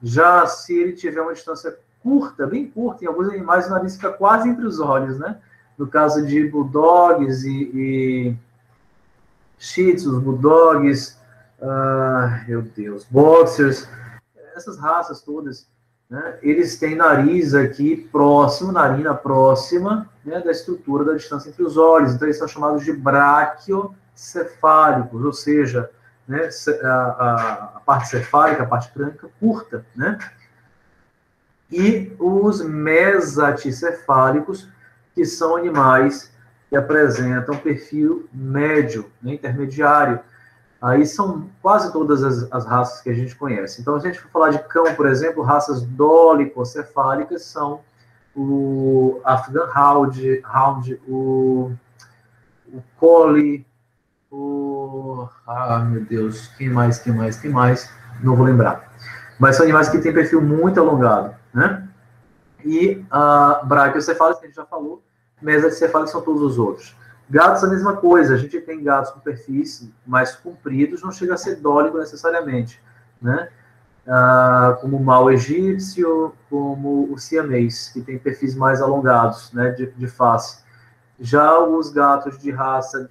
Já se ele tiver uma distância curta, bem curta, em alguns animais o nariz fica quase entre os olhos, né? No caso de bulldogs e shih tzus, bulldogs, meu Deus, boxers, essas raças todas, né, eles têm nariz aqui próximo, narina próxima, né, da estrutura da distância entre os olhos. Então, eles são chamados de braquiocefálicos, ou seja, né, a parte cefálica, a parte crânica, curta, né? E os mesaticefálicos, que são animais que apresentam perfil médio, né, intermediário. Aí são quase todas as raças que a gente conhece. Então, se a gente for falar de cão, por exemplo, raças dólicocefálicas são o Afghan Hound, o Collie, meu Deus, quem mais? Não vou lembrar. Mas são animais que têm perfil muito alongado, né? E braquiocefálicos, que a gente já falou, mesacefálicos são todos os outros. Gatos, a mesma coisa. A gente tem gatos com perfis mais compridos, não chega a ser dólico necessariamente, né? Como o mal egípcio, como o siamês, que tem perfis mais alongados, né, de face. Já os gatos de raça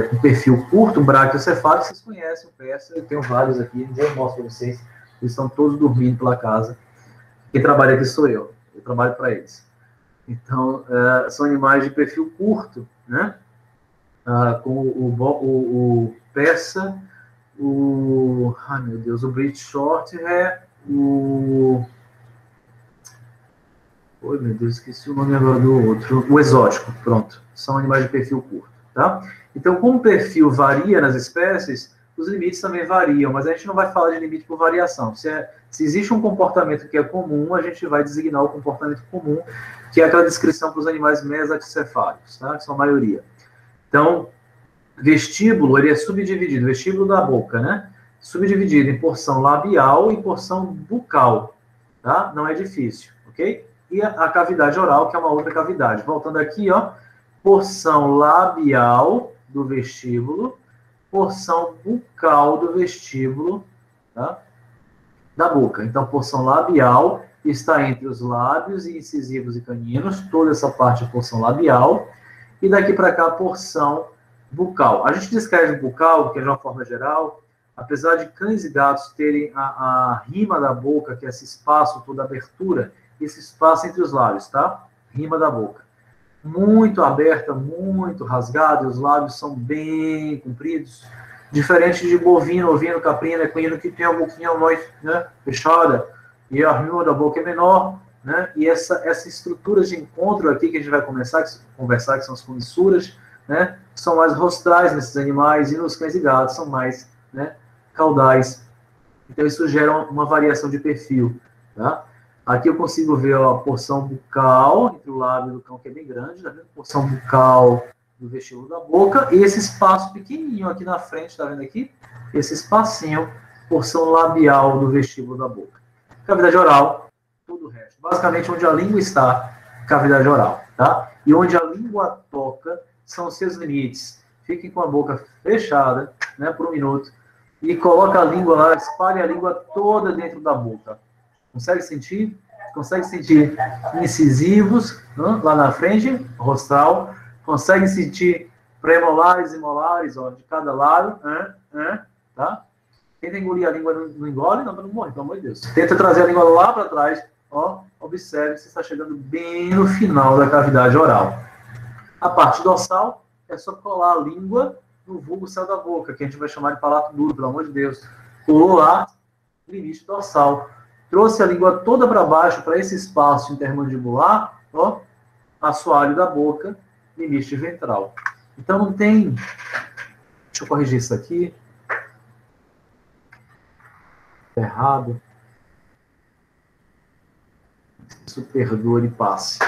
com perfil curto, braquiocefálico, vocês conhecem o persa, eu tenho vários aqui, eu mostro para vocês, eles estão todos dormindo pela casa. Quem trabalha aqui sou eu trabalho para eles. Então, são animais de perfil curto, né? Com o persa, o British Shorthair, meu Deus, esqueci o nome agora do outro, o exótico, pronto, são animais de perfil curto, tá? Então, como o perfil varia nas espécies, os limites também variam, mas a gente não vai falar de limite por variação. Se existe um comportamento que é comum, a gente vai designar o comportamento comum, que é aquela descrição para os animais mesaticefálicos, tá? Que são a maioria. Então, vestíbulo, ele é subdividido, vestíbulo da boca, né? Subdividido em porção labial e porção bucal, tá? Não é difícil, ok? E a cavidade oral, que é uma outra cavidade. Voltando aqui, ó, porção labial do vestíbulo, porção bucal do vestíbulo, tá? Da boca. Então, porção labial está entre os lábios e incisivos e caninos, toda essa parte é porção labial, e daqui para cá, porção bucal. A gente descreve o bucal, que é de uma forma geral, apesar de cães e gatos terem a rima da boca, que é esse espaço, toda a abertura, esse espaço entre os lábios, tá? Rima da boca. Muito aberta, muito rasgada, os lábios são bem compridos, diferente de bovino, ovino, caprino, equino, que tem a boquinha mais, né, fechada, e a rima da boca é menor, né? E essa estrutura de encontro aqui que a gente vai conversar, que são as comissuras, né, são mais rostrais nesses animais, e nos cães e gatos são mais, né, caudais. Então isso gera uma variação de perfil, tá? Aqui eu consigo ver a porção bucal entre o lábio do cão, que é bem grande, tá vendo? Porção bucal do vestíbulo da boca, e esse espaço pequenininho aqui na frente, tá vendo aqui? Esse espacinho, porção labial do vestíbulo da boca. Cavidade oral, tudo o resto. Basicamente, onde a língua está, cavidade oral, tá? E onde a língua toca, são os seus limites. Fiquem com a boca fechada, né, por 1 minuto, e coloca a língua lá, espalhe a língua toda dentro da boca. Consegue sentir? Consegue sentir incisivos, né, lá na frente, rostral. Consegue sentir premolares e molares, ó, de cada lado, tá? Tenta engolir a língua, não engole, não morre, pelo amor de Deus. Tenta trazer a língua lá para trás, ó, observe se está chegando bem no final da cavidade oral. A parte dorsal é só colar a língua no vulgo céu da boca, que a gente vai chamar de palato duro, pelo amor de Deus. Colou lá, limite dorsal. Trouxe a língua toda para baixo, para esse espaço intermandibular, ó, assoalho da boca, limite ventral. Então não tem... Deixa eu corrigir isso aqui. Errado. Isso perdoe e passe.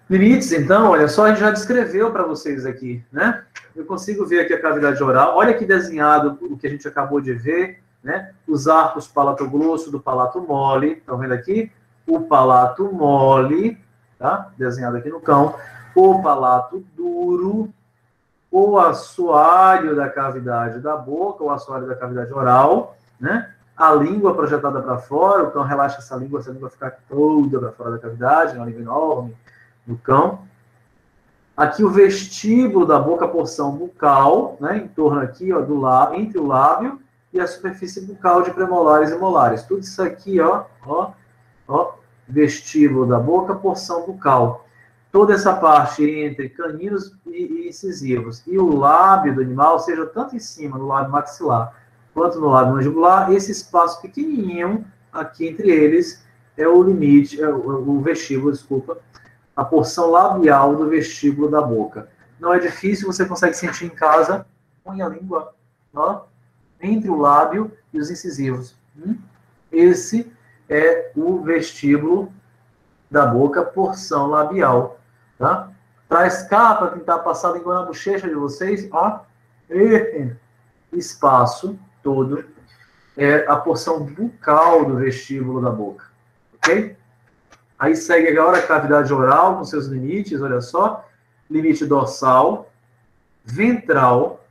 Limites, então, olha só, a gente já descreveu para vocês aqui, né? Eu consigo ver aqui a cavidade oral. Olha aqui desenhado o que a gente acabou de ver, né? Os arcos palatoglosso do palato mole. Estão vendo aqui? O palato mole, tá? Desenhado aqui no cão. O palato duro. O assoalho da cavidade da boca, o assoalho da cavidade oral, né? A língua projetada para fora, o cão relaxa essa língua fica toda para fora da cavidade, uma língua enorme do cão. Aqui o vestíbulo da boca, a porção bucal, né? Em torno aqui, ó, entre o lábio e a superfície bucal de premolares e molares. Tudo isso aqui, ó, vestíbulo da boca, porção bucal. Toda essa parte entre caninos e incisivos e o lábio do animal, seja tanto em cima, no lábio maxilar, quanto no lábio mandibular, esse espaço pequenininho aqui entre eles é o limite, o vestíbulo, desculpa, a porção labial do vestíbulo da boca. Não é difícil, você consegue sentir em casa, põe a língua, ó, entre o lábio e os incisivos. Esse é o vestíbulo da boca, porção labial, tá? Traz cá para tentar passar a língua na bochecha de vocês, ó, espaço todo é a porção bucal do vestíbulo da boca, ok? Aí segue agora a cavidade oral com seus limites, olha só, limite dorsal, ventral,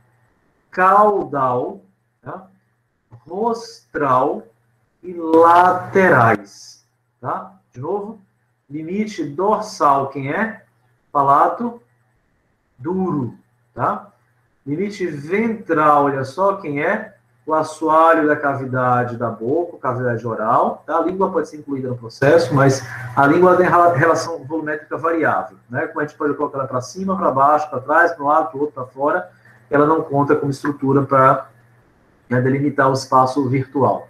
caudal, tá? Rostral e laterais, tá? De novo, limite dorsal, quem é? Palato duro, tá? Limite ventral, olha só, quem é? O assoalho da cavidade da boca, cavidade oral, tá? A língua pode ser incluída no processo, mas a língua tem relação volumétrica variável, né? Como a gente pode colocar ela para cima, para baixo, para trás, para um lado, para o outro, para fora, ela não conta como estrutura para, né, delimitar o espaço virtual.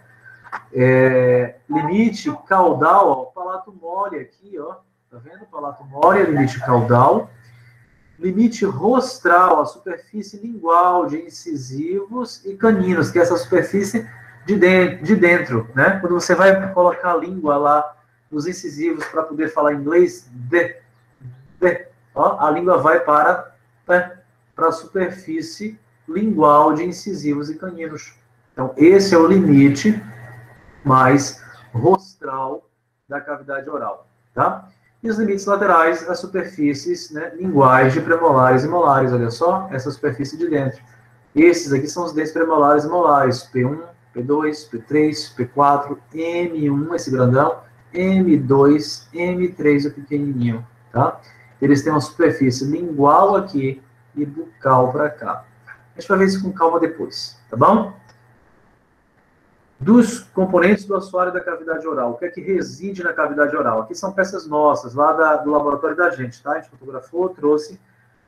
Limite caudal, ó, o palato mole aqui, ó, tá vendo? O palato mole é limite caudal. Limite rostral, a superfície lingual de incisivos e caninos, que é essa superfície de dentro, né? Quando você vai colocar a língua lá nos incisivos para poder falar inglês, ó, a língua vai para a superfície lingual de incisivos e caninos. Então, esse é o limite mais rostral da cavidade oral, tá? E os limites laterais, as superfícies, né, linguais de premolares e molares, olha só, essa superfície de dentro. Esses aqui são os dentes premolares e molares, P1, P2, P3, P4, M1, esse grandão, M2, M3, o pequenininho, tá? Eles têm uma superfície lingual aqui e bucal para cá. A gente vai ver isso com calma depois, tá bom? Dos componentes do assoalho da cavidade oral, o que é que reside na cavidade oral? Aqui são peças nossas, lá do laboratório da gente, tá? A gente fotografou, trouxe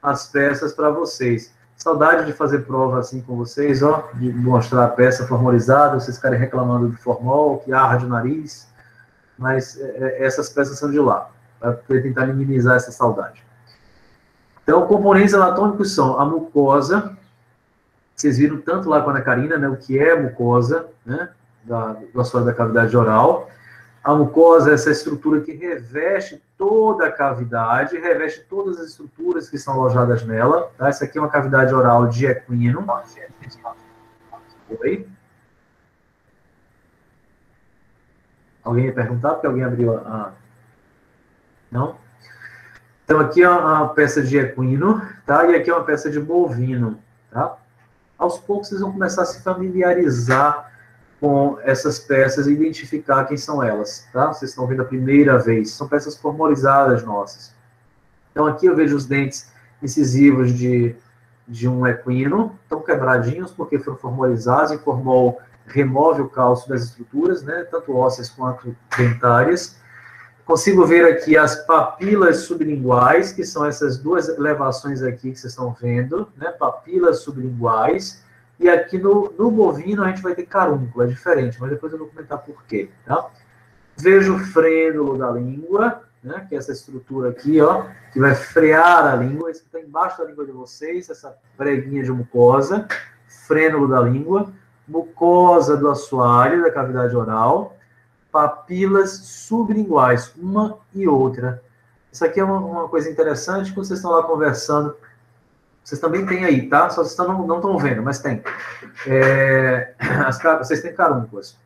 as peças para vocês. Saudade de fazer prova assim com vocês, ó, de mostrar a peça formalizada, vocês ficarem reclamando do formol, que arde o nariz, mas essas peças são de lá, para tentar minimizar essa saudade. Então, componentes anatômicos são a mucosa, vocês viram tanto lá com a Ana Karina, né, o que é mucosa, né, do assoalho da cavidade oral. A mucosa é essa estrutura que reveste toda a cavidade, reveste todas as estruturas que estão alojadas nela. Tá? Essa aqui é uma cavidade oral de equino. Oi? Alguém ia perguntar? Porque alguém abriu a... Não? Então, aqui é uma peça de equino, tá? E aqui é uma peça de bovino, tá? Aos poucos, vocês vão começar a se familiarizar com essas peças e identificar quem são elas, tá? Vocês estão vendo a primeira vez. São peças formalizadas nossas. Então, aqui eu vejo os dentes incisivos de um equino, estão quebradinhos porque foram formalizados, e o formol remove o cálcio das estruturas, né? Tanto ósseas quanto dentárias. Consigo ver aqui as papilas sublinguais, que são essas duas elevações aqui que vocês estão vendo, né? Papilas sublinguais. E aqui no bovino a gente vai ter carúnculo, é diferente, mas depois eu vou comentar por quê, tá? Vejo o frênulo da língua, né? Que é essa estrutura aqui, ó, que vai frear a língua. Isso está embaixo da língua de vocês, essa preguinha de mucosa, frênulo da língua, mucosa do assoalho, da cavidade oral, papilas sublinguais, uma e outra. Isso aqui é uma coisa interessante, quando vocês estão lá conversando, vocês também têm aí, tá? Só vocês não estão vendo, mas tem. Vocês têm carúnculas.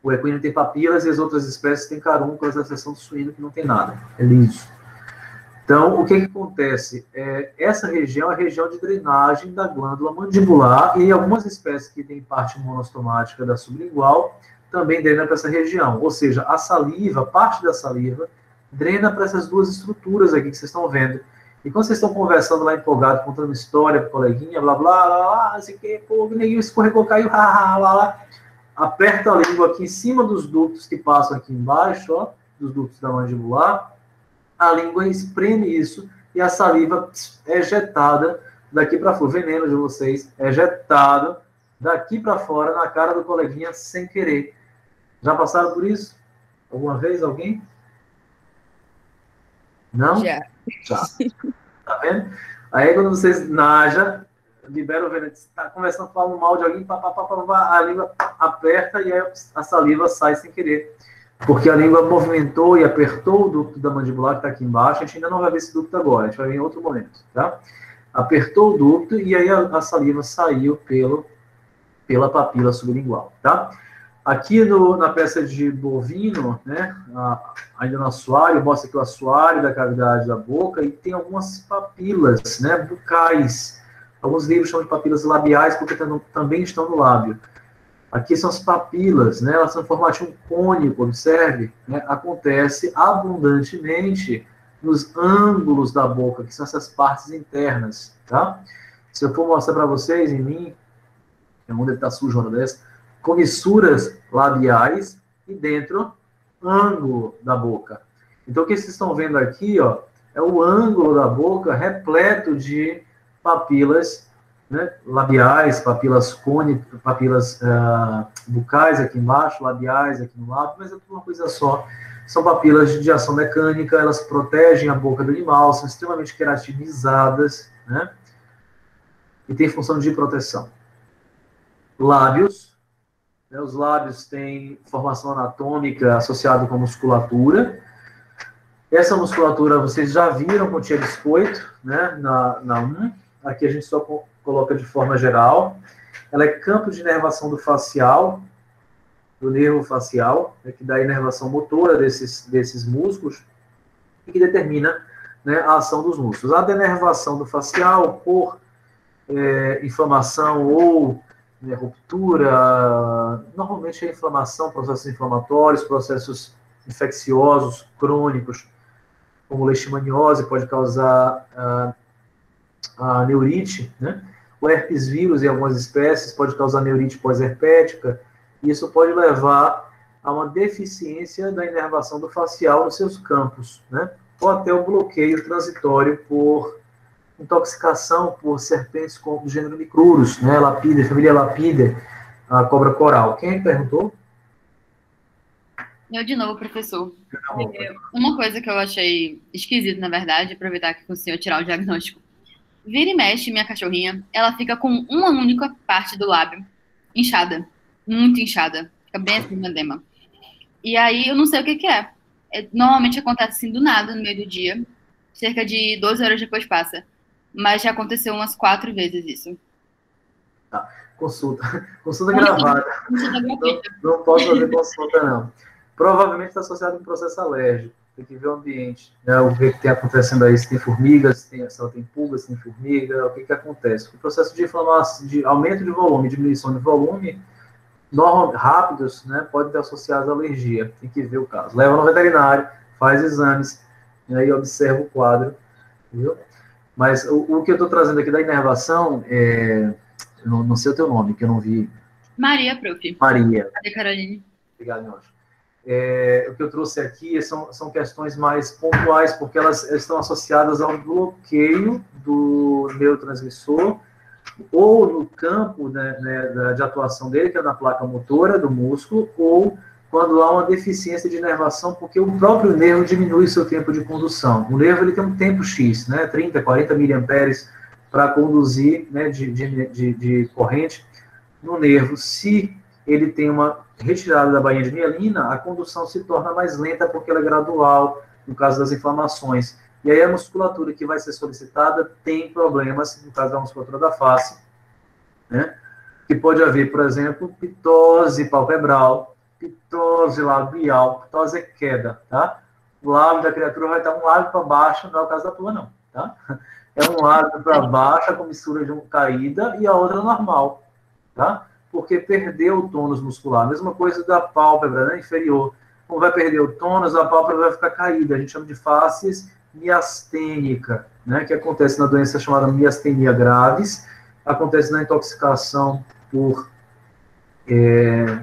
O equino tem papilas e as outras espécies têm carúnculas, a exceção do suíno que não tem nada. É liso. Então, o que acontece? Essa região é a região de drenagem da glândula mandibular e algumas espécies que têm parte monostomática da sublingual também drena para essa região. Ou seja, a saliva, parte da saliva, drena para essas duas estruturas aqui que vocês estão vendo. E quando vocês estão conversando lá empolgado, contando história para o coleguinha, blá, blá, blá, blá, assim que, pô, o neguinho escorregou, caiu, lá, lá, aperta a língua aqui em cima dos ductos que passam aqui embaixo, ó, dos ductos da mandibular, a língua espreme isso e a saliva é ejetada daqui para fora. O veneno de vocês é ejetado daqui para fora na cara do coleguinha sem querer. Já passaram por isso? Alguma vez, alguém? Não? Já. Tá vendo? Aí quando vocês naja, libera o veneno, está conversando, falando mal de alguém, a língua aperta e aí a saliva sai sem querer. Porque a língua movimentou e apertou o ducto da mandibular que está aqui embaixo. A gente ainda não vai ver esse ducto agora, a gente vai ver em outro momento, tá? Apertou o ducto e aí a saliva saiu pela papila sublingual, tá? Aqui na peça de bovino, né, ainda no assoalho, mostra aqui o assoalho da cavidade da boca e tem algumas papilas, né, bucais. Alguns livros chamam de papilas labiais porque também estão no lábio. Aqui são as papilas, né, elas são em formatinho cônico, observe, né, acontece abundantemente nos ângulos da boca, que são essas partes internas, tá? Se eu for mostrar para vocês, em mim, onde ele está sujo, uma dessa, comissuras labiais e dentro, ângulo da boca. Então, o que vocês estão vendo aqui, ó, é o ângulo da boca repleto de papilas, né, labiais, papilas cônicas, papilas bucais aqui embaixo, labiais aqui no lábio, mas é tudo uma coisa só. São papilas de ação mecânica, elas protegem a boca do animal, são extremamente queratinizadas, né, e tem função de proteção. Lábios. Os lábios têm formação anatômica associada com musculatura. Essa musculatura vocês já viram com o tia biscoito, né, na 1. Aqui a gente só coloca de forma geral. Ela é campo de inervação do facial, do nervo facial, né, que dá a inervação motora desses músculos e que determina, né, a ação dos músculos. A denervação do facial por inflamação ou ruptura, normalmente é inflamação, processos inflamatórios, processos infecciosos, crônicos, como leishmaniose, pode causar a neurite, né? O herpes vírus, em algumas espécies, pode causar neurite pós-herpética, e isso pode levar a uma deficiência da inervação do facial nos seus campos, né? Ou até o bloqueio transitório por intoxicação por serpentes do gênero Micrurus, né? Lapidae, família Lapidae, a cobra coral. Quem perguntou? Eu de novo, professor. Uma coisa que eu achei esquisita, na verdade, aproveitar que o senhor tirar o diagnóstico. Vira e mexe, minha cachorrinha, ela fica com uma única parte do lábio inchada, muito inchada, fica bem assim no edema. E aí eu não sei o que é. Normalmente acontece assim do nada, no meio do dia, cerca de 12 horas depois passa. Mas já aconteceu umas 4 vezes isso. Tá. Consulta gravada. Não posso fazer consulta, não. Provavelmente está associado com um processo alérgico. Tem que ver o ambiente, né? O que está acontecendo aí, se tem formigas, se ela tem pulgas, se tem formiga, o que acontece. O processo de inflamação, de aumento de volume, diminuição de volume, rápidos, né? Pode ter associado à alergia. Tem que ver o caso. Leva no veterinário, faz exames, e aí observa o quadro, entendeu? Mas o que eu estou trazendo aqui da inervação, não sei o teu nome, que eu não vi. Maria, prof. Maria. Cadê, Caroline? Obrigado, meu anjo. O que eu trouxe aqui são questões mais pontuais, porque elas estão associadas ao bloqueio do neurotransmissor, ou no campo, né, de atuação dele, que é na placa motora do músculo, ou quando há uma deficiência de inervação, porque o próprio nervo diminui o seu tempo de condução. O nervo ele tem um tempo X, né, 30, 40 miliamperes para conduzir, né, de corrente no nervo. Se ele tem uma retirada da bainha de mielina, a condução se torna mais lenta porque ela é gradual, no caso das inflamações. E aí a musculatura que vai ser solicitada tem problemas, no caso da musculatura da face, né? Que pode haver, por exemplo, pitose palpebral, pitose labial. Pitose é queda, tá? O lábio da criatura vai estar um lábio para baixo, não é o caso da tua, não, tá? É um lábio para baixo, a comissura de uma caída, e a outra normal, tá? Porque perdeu o tônus muscular. Mesma coisa da pálpebra, né, inferior. Como vai perder o tônus, a pálpebra vai ficar caída. A gente chama de face miastênica, né, que acontece na doença chamada miastenia graves, acontece na intoxicação por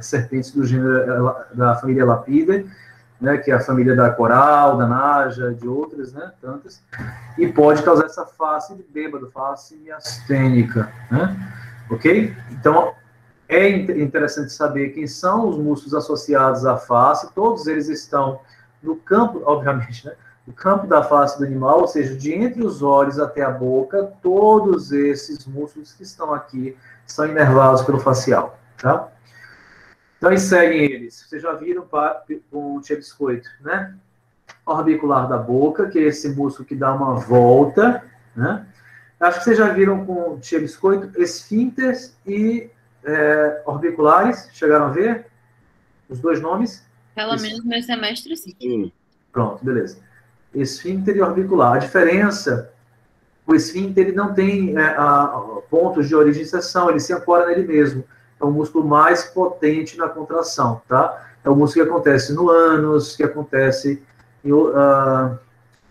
serpentes do gênero da família Lapidae, né, que é a família da coral, da naja, de outras, né, tantas, e pode causar essa face de bêbado, face miastênica, né, ok? Então, é interessante saber quem são os músculos associados à face. Todos eles estão no campo, obviamente, né, no campo da face do animal, ou seja, de entre os olhos até a boca, todos esses músculos que estão aqui são inervados pelo facial, tá? Então, aí seguem eles. Vocês já viram com o tia biscoito, né? Orbicular da boca, que é esse músculo que dá uma volta, né? Acho que vocês já viram com o tia biscoito esfíncteres e orbiculares. Chegaram a ver os dois nomes? Pelo menos meu semestre, sim. Pronto, beleza. Esfíncter e orbicular. A diferença, o esfíncter ele não tem pontos de origem e seção, ele se ancora nele mesmo. É o músculo mais potente na contração, tá? É o músculo que acontece no ânus, que acontece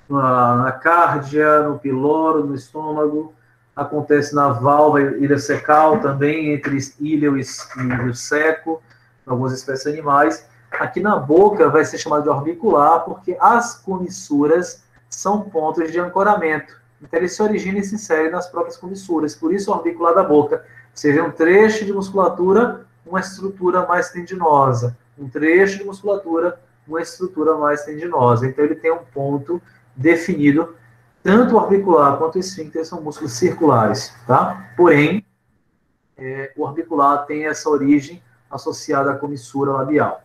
na cárdia, no piloro, no estômago, acontece na válvula ileocecal também, entre íleo e o seco, em algumas espécies animais. Aqui na boca vai ser chamado de orbicular, porque as comissuras são pontos de ancoramento. Então, ele se origina e se insere nas próprias comissuras. Por isso, o orbicular da boca. Você vê um trecho de musculatura, uma estrutura mais tendinosa. Um trecho de musculatura, uma estrutura mais tendinosa. Então, ele tem um ponto definido. Tanto o orbicular quanto o esfíncter são músculos circulares, tá? Porém, o orbicular tem essa origem associada à comissura labial.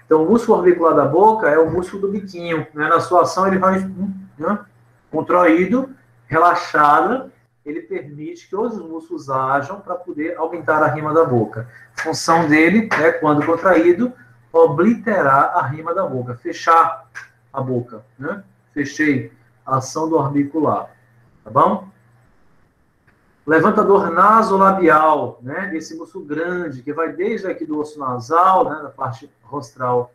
Então, o músculo orbicular da boca é o músculo do biquinho, né? Na sua ação, ele vai contraído, relaxado, ele permite que outros músculos ajam para poder aumentar a rima da boca. A função dele é, quando contraído, obliterar a rima da boca, fechar a boca, né? Fechei a ação do orbicular, tá bom? Levantador nasolabial, né? Esse músculo grande, que vai desde aqui do osso nasal, né, da parte rostral,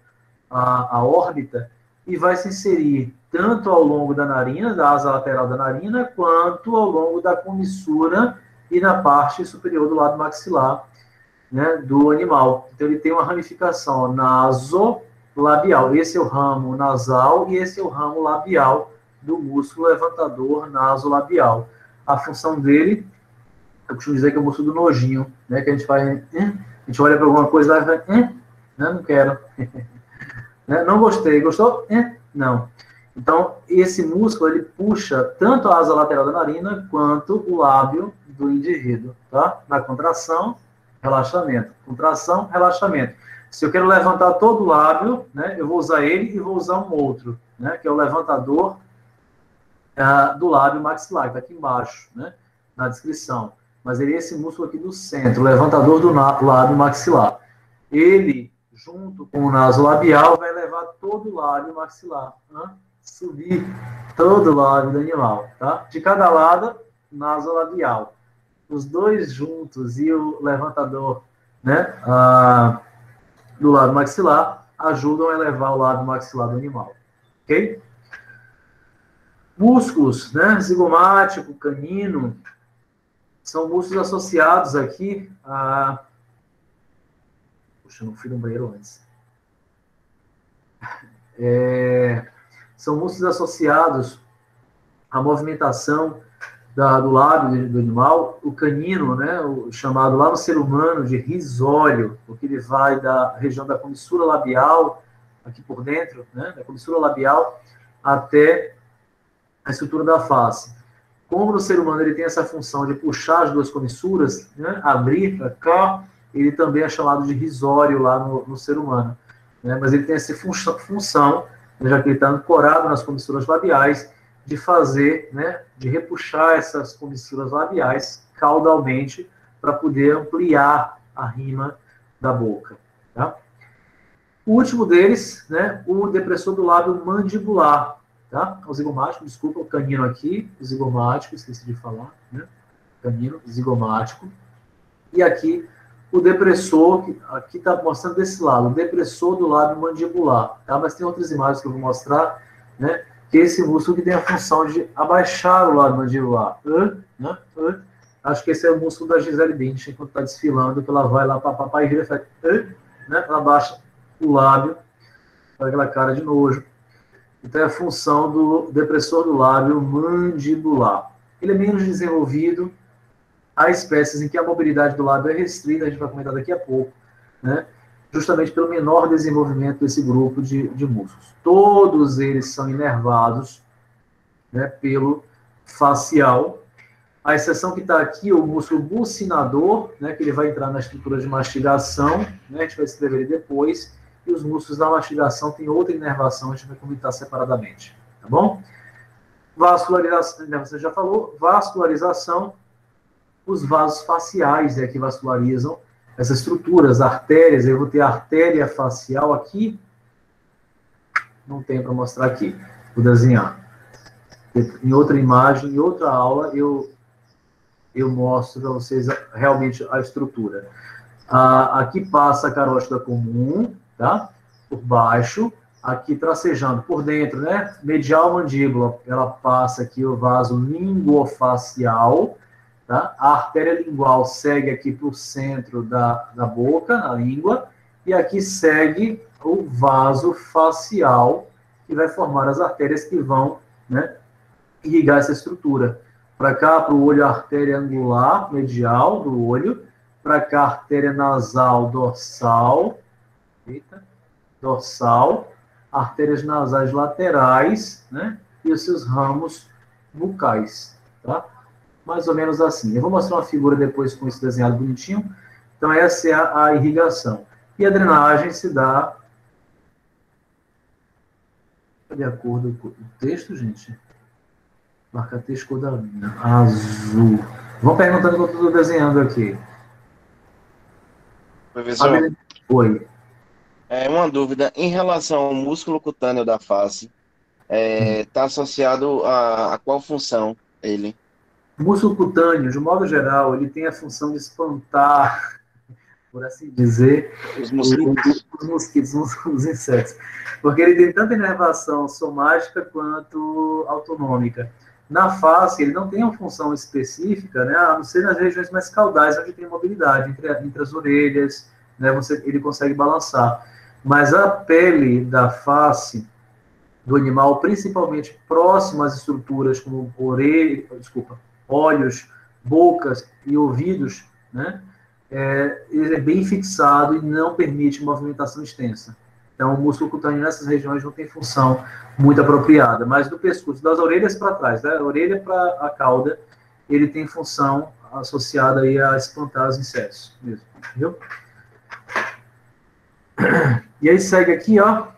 a órbita, e vai se inserir tanto ao longo da narina, da asa lateral da narina, quanto ao longo da comissura e na parte superior do lado maxilar, né, do animal. Então, ele tem uma ramificação nasolabial. Esse é o ramo nasal e esse é o ramo labial do músculo levantador nasolabial. A função dele, eu costumo dizer que é o músculo do nojinho, né, que a gente faz, a gente olha para alguma coisa e vai, né, não quero. Não gostei, gostou? Não. Então, esse músculo, ele puxa tanto a asa lateral da narina, quanto o lábio do indivíduo, tá? Na contração, relaxamento. Contração, relaxamento. Se eu quero levantar todo o lábio, né, eu vou usar ele e vou usar um outro, né, que é o levantador do lábio maxilar, que está aqui embaixo, né, na descrição. Mas ele é esse músculo aqui do centro, o levantador do lábio maxilar. Ele, junto com o nasolabial, vai levar todo o lábio maxilar, né? Subir todo o lábio do animal, tá? De cada lado, nasolabial. Os dois juntos e o levantador, né, do lábio maxilar ajudam a elevar o lábio maxilar do animal, ok? Músculos, né, zigomático, canino, são músculos associados aqui a... Puxa, não fui no banheiro antes. São músculos associados à movimentação do lábio do animal, o canino, né, o chamado lá no ser humano de risório, porque ele vai da região da comissura labial, aqui por dentro, né, da comissura labial, até a estrutura da face. Como no ser humano ele tem essa função de puxar as duas comissuras, né, abrir para cá, ele também é chamado de risório lá no ser humano. Né, mas ele tem essa função, já que ele está ancorado nas comissuras labiais, de fazer, né, de repuxar essas comissuras labiais caudalmente para poder ampliar a rima da boca. Tá? O último deles, né, o depressor do lábio mandibular, tá? O zigomático, desculpa, o canino aqui, o zigomático, esqueci de falar, né? Canino, zigomático. E aqui o depressor, que aqui está mostrando desse lado, o depressor do lábio mandibular, tá? Mas tem outras imagens que eu vou mostrar, né? Que é esse músculo que tem a função de abaixar o lábio mandibular. Né? Acho que esse é o músculo da Gisele Bündchen, enquanto está desfilando, que ela vai lá para papai e vira, né? Ela abaixa o lábio, faz aquela cara de nojo. Então é a função do depressor do lábio mandibular. Ele é menos desenvolvido, há espécies em que a mobilidade do lábio é restrita, a gente vai comentar daqui a pouco, né? Justamente pelo menor desenvolvimento desse grupo de músculos. Todos eles são inervados, né, pelo facial. A exceção que está aqui, o músculo bucinador, né, que ele vai entrar na estrutura de mastigação, né, a gente vai escrever ele depois, e os músculos da mastigação têm outra inervação, a gente vai comentar separadamente, tá bom? Vascularização, você já falou, vascularização, os vasos faciais, né, que vascularizam essas estruturas, artérias. Eu vou ter a artéria facial aqui, não tem para mostrar aqui, vou desenhar. Em outra imagem, em outra aula, eu mostro para vocês realmente a estrutura. Aqui passa a carótida comum, tá? Por baixo, aqui tracejando por dentro, né? Medial mandíbula, ela passa aqui o vaso linguofacial, tá? A artéria lingual segue aqui para o centro da boca, na língua, e aqui segue o vaso facial, que vai formar as artérias que vão, né, irrigar essa estrutura. Para cá, para o olho, a artéria angular, medial do olho, para cá, a artéria nasal dorsal, artérias nasais laterais, né, e os seus ramos bucais, tá? Mais ou menos assim. Eu vou mostrar uma figura depois com isso desenhado bonitinho. Então, essa é a irrigação. E a drenagem se dá de acordo com o texto, gente. Marca texto cor da linha. Azul. Vão perguntando o que eu estou desenhando aqui. Professor, oi. Uma dúvida. Em relação ao músculo cutâneo da face, está associado a qual função ele? O músculo cutâneo, de um modo geral, ele tem a função de espantar, por assim dizer, Os mosquitos. os mosquitos, os insetos. Porque ele tem tanta inervação somática quanto autonômica. Na face, ele não tem uma função específica, né, a não ser nas regiões mais caudais, onde tem mobilidade, entre as orelhas, né, ele consegue balançar. Mas a pele da face do animal, principalmente próximo às estruturas como olhos, bocas e ouvidos, né, ele é bem fixado e não permite movimentação extensa. Então, o músculo cutâneo nessas regiões não tem função muito apropriada. Mas do pescoço, das orelhas para trás, da orelha para a cauda, ele tem função associada aí a espantar os insetos mesmo, viu? E aí segue aqui, ó,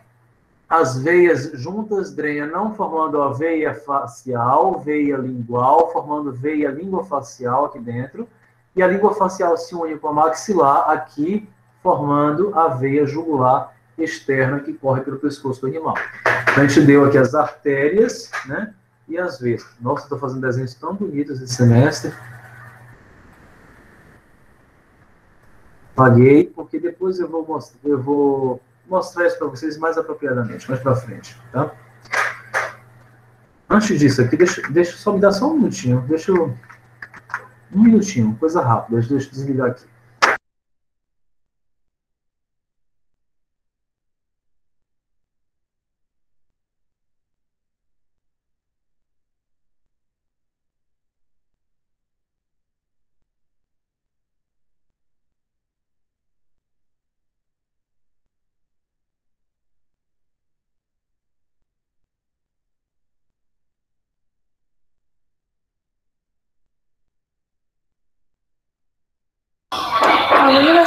as veias juntas drenham, não formando a veia facial, veia lingual, formando veia linguofacial aqui dentro, e a linguofacial se une com a maxilar aqui, formando a veia jugular externa que corre pelo pescoço do animal. Então, a gente deu aqui as artérias, né, e as veias. Nossa, estou fazendo desenhos tão bonitos esse semestre. Apaguei, porque depois eu vou mostrar isso para vocês mais apropriadamente, mais para frente, tá? Antes disso aqui, deixa só me dar só um minutinho, um minutinho, coisa rápida, deixa eu desligar aqui.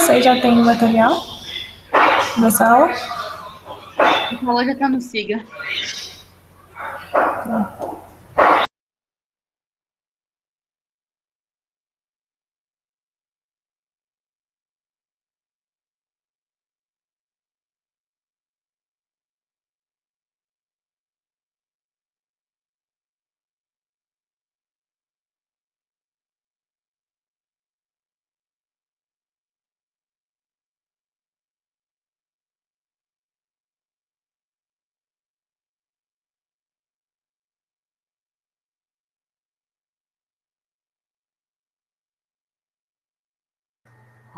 vocês já têm o material dessa aula? A aula já está no Siga.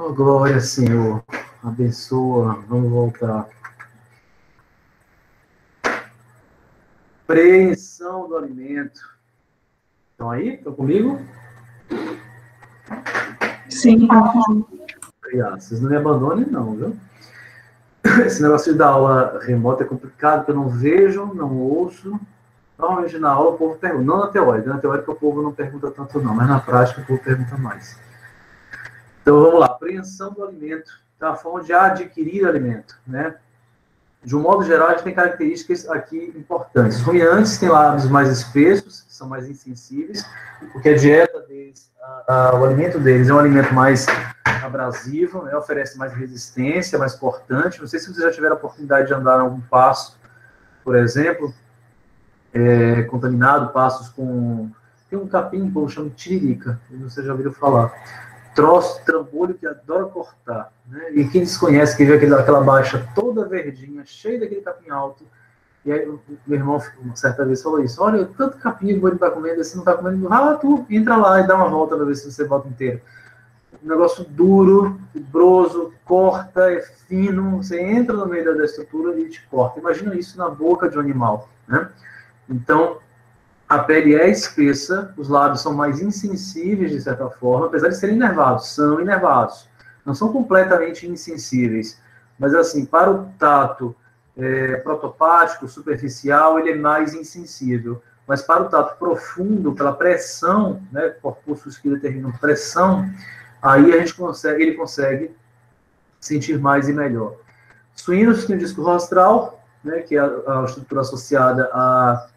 Oh, glória, Senhor. Abençoa. Vamos voltar. Preensão do alimento. Estão aí? Estão comigo? Sim. Obrigado. Vocês não me abandonem, não, viu? Esse negócio de dar aula remota é complicado, porque eu não vejo, não ouço. Normalmente na aula o povo pergunta. Não na teórica. Na teórica o povo não pergunta tanto, não. Mas na prática o povo pergunta mais. Então, vamos lá. Apreensão do alimento, tá? A forma de adquirir alimento, né? De um modo geral, a gente tem características aqui importantes. Os ruminantes têm lábios mais espessos, que são mais insensíveis, porque a dieta deles, o alimento deles é um alimento mais abrasivo, né? Oferece mais resistência, mais cortante. Não sei se vocês já tiveram a oportunidade de andar em algum pasto, por exemplo, contaminado, pastos com... Tem um capim que o povo chama de tiririca, vocês já ouviram falar. Troço, trambolho que adora cortar, né? E quem desconhece, que vê aquela baixa toda verdinha, cheia daquele capim alto, e aí o meu irmão, uma certa vez, falou isso: olha, tanto capim que ele está comendo, você não está comendo, tu entra lá e dá uma volta para ver se você volta inteiro. Um negócio duro, fibroso, corta, é fino, você entra no meio da estrutura e te corta. Imagina isso na boca de um animal, né? Então, a pele é espessa, os lábios são mais insensíveis, de certa forma, apesar de serem inervados, são inervados. Não são completamente insensíveis, mas, assim, para o tato protopático, superficial, ele é mais insensível. Mas para o tato profundo, pela pressão, né, corpúsculos que determinam pressão, aí ele consegue sentir mais e melhor. Suínos têm o disco rostral, né, que é a estrutura associada à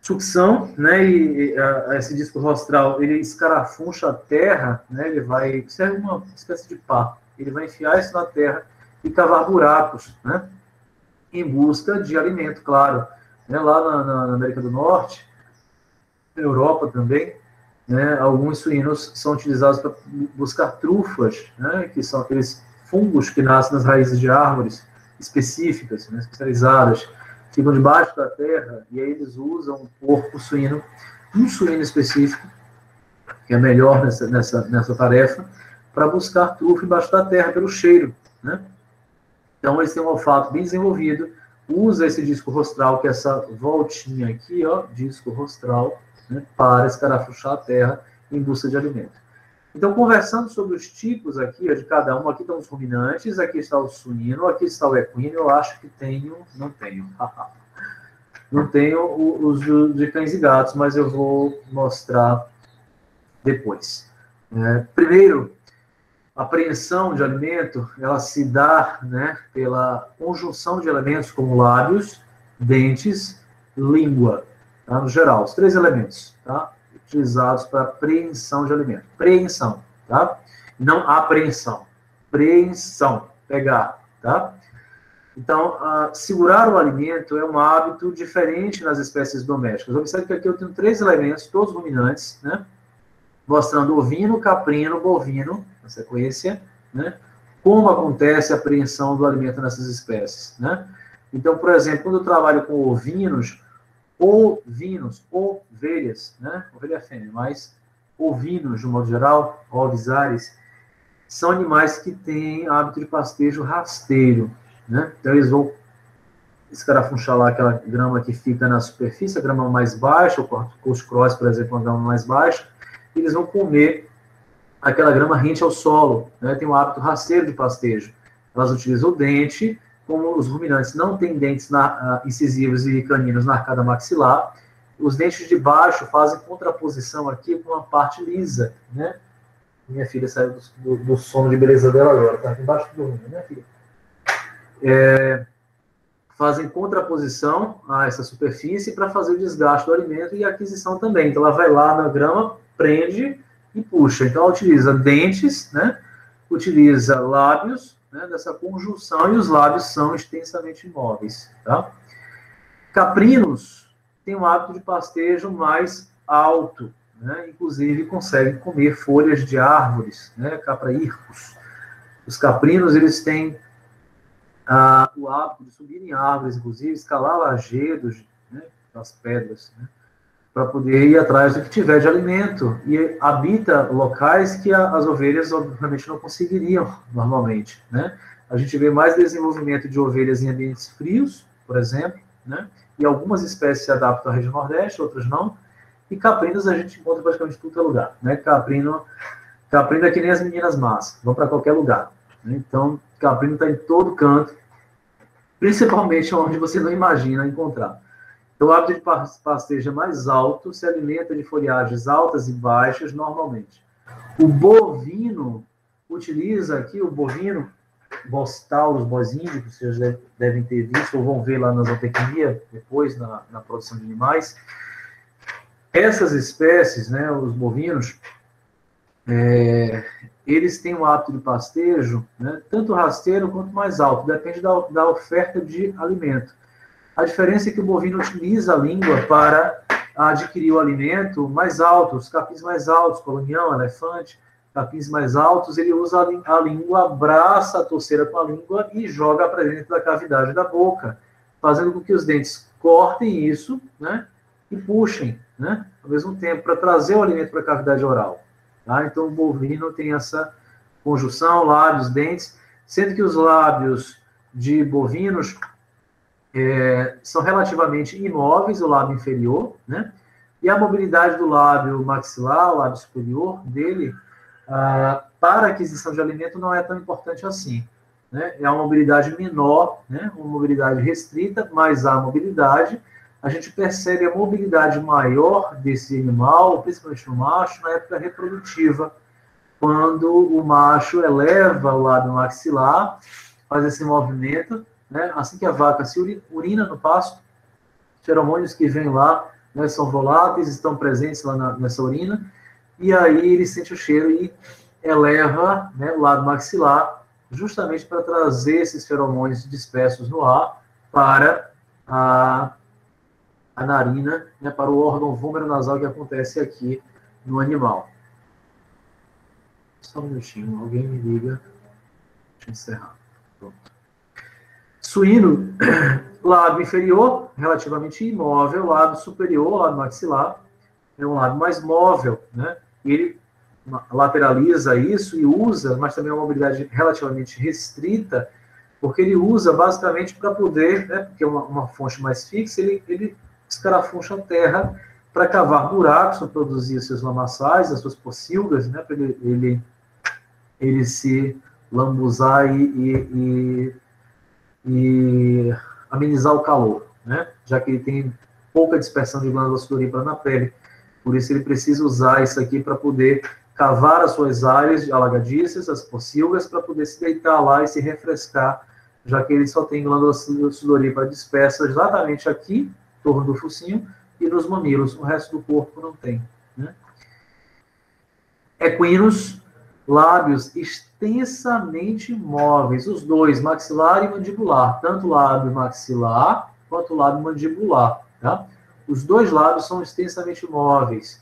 sucção, né, e esse disco rostral, ele escarafuncha a terra, né, ele vai, serve uma espécie de pá, ele vai enfiar isso na terra e cavar buracos, né, em busca de alimento, claro. Né, lá na América do Norte, na Europa também, né, alguns suínos são utilizados para buscar trufas, né, que são aqueles fungos que nascem nas raízes de árvores específicas, né, especializadas, ficam debaixo da terra, e aí eles usam o porco suíno, um suíno específico, que é melhor nessa tarefa, para buscar trufa embaixo da terra pelo cheiro, né? Então eles têm um olfato bem desenvolvido, usa esse disco rostral, que é essa voltinha aqui, ó, disco rostral, né, para escarafuchar a terra em busca de alimento. Então, conversando sobre os tipos aqui, ó, de cada um, aqui estão os ruminantes, aqui está o suíno, aqui está o equino, eu acho que não tenho. Não tenho os de cães e gatos, mas eu vou mostrar depois. Primeiro, a apreensão de alimento, ela se dá, né, pela conjunção de elementos como lábios, dentes, língua, tá, no geral, os 3 elementos, tá, utilizados para apreensão de alimento. Preensão, tá? Não apreensão. Preensão, pegar, tá? Então, segurar o alimento é um hábito diferente nas espécies domésticas. Observe que aqui eu tenho 3 elementos, todos ruminantes, né? Mostrando ovino, caprino, bovino, na sequência, né? Como acontece a apreensão do alimento nessas espécies, né? Então, por exemplo, quando eu trabalho com ovinos, ovelhas, né? Ovelha fêmea, mas ovinos, de um modo geral, ovisares, são animais que têm hábito de pastejo rasteiro, né? Então, eles vão escarafunchar lá aquela grama que fica na superfície, a grama mais baixa, o couscous, por exemplo, uma grama mais baixa, e eles vão comer aquela grama rente ao solo, né? Tem um hábito rasteiro de pastejo. Elas utilizam o dente, como os ruminantes não têm dentes incisivos e caninos na arcada maxilar, os dentes de baixo fazem contraposição aqui com a parte lisa, né? Minha filha saiu do sono de beleza dela agora, tá embaixo do dormindo, minha filha. Fazem contraposição a essa superfície para fazer o desgaste do alimento e a aquisição também. Então, ela vai lá na grama, prende e puxa. Então, ela utiliza dentes, né? Utiliza lábios, né? Dessa conjunção, e os lábios são extensamente imóveis. Tá? Caprinos têm um hábito de pastejo mais alto, né? Inclusive, conseguem comer folhas de árvores, né? Capraírcos. Os caprinos, eles têm o hábito de subir em árvores, inclusive, escalar lajedos, né, das pedras, né, para poder ir atrás do que tiver de alimento. E habita locais que as ovelhas, obviamente, não conseguiriam normalmente. Né? A gente vê mais desenvolvimento de ovelhas em ambientes frios, por exemplo, né? E algumas espécies se adaptam à região Nordeste, outras não. E caprinos a gente encontra praticamente em todo lugar. Né? Caprino é que nem as meninas más, vão para qualquer lugar. Então, caprino está em todo canto, principalmente onde você não imagina encontrar. Então, o hábito de pastejo é mais alto, se alimenta de folhagens altas e baixas normalmente. O bovino utiliza aqui, o bovino, Bostaurus bosíndicos, vocês devem ter visto, ou vão ver lá na zootecnia, depois, na produção de animais. Essas espécies, né, os bovinos, eles têm um hábito de pastejo, né, tanto rasteiro quanto mais alto, depende da oferta de alimento. A diferença é que o bovino utiliza a língua para adquirir o alimento mais alto, os capins mais altos, colonião, elefante, capins mais altos, ele usa a língua, abraça a torceira com a língua e joga para dentro da cavidade da boca, fazendo com que os dentes cortem isso, né, e puxem, né, ao mesmo tempo, para trazer o alimento para a cavidade oral. Tá? Então, o bovino tem essa conjunção, lábios, dentes, sendo que os lábios de bovinos são relativamente imóveis, o lábio inferior, né? E a mobilidade do lábio maxilar, o lábio superior dele, para a aquisição de alimento não é tão importante assim. Né? É uma mobilidade menor, né? Uma mobilidade restrita, mas há mobilidade. A gente percebe a mobilidade maior desse animal, principalmente no macho, na época reprodutiva, quando o macho eleva o lábio maxilar, faz esse movimento, né? Assim que a vaca se urina no pasto, os feromônios que vêm lá, né, são voláteis, estão presentes lá nessa urina, e aí ele sente o cheiro e eleva, né, o lábio maxilar, justamente para trazer esses feromônios dispersos no ar para a narina, né, para o órgão vômero-nasal que acontece aqui no animal. Só um minutinho, alguém me liga. Deixa eu encerrar. Pronto. Suíno, lábio inferior, relativamente imóvel, lábio superior, lábio maxilar, é um lábio mais móvel, né? E ele lateraliza isso e usa, mas também é uma mobilidade relativamente restrita, porque ele usa basicamente para poder, né, porque é uma fonte mais fixa, ele escarafuncha a terra para cavar buracos, para produzir os seus lamaçais, as suas pocilgas, né, para ele se lambuzar e amenizar o calor, né, já que ele tem pouca dispersão de glândulas sudoríparas na pele. Por isso ele precisa usar isso aqui para poder cavar as suas áreas alagadiças, as pocilgas, para poder se deitar lá e se refrescar, já que ele só tem glândulas sudoríparas dispersas exatamente aqui, em torno do focinho, e nos mamilos. O resto do corpo não tem. Né? Equinos, lábios extensamente móveis, os dois, maxilar e mandibular, tanto o lábio maxilar quanto o lábio mandibular. Tá? Os dois lábios são extensamente móveis.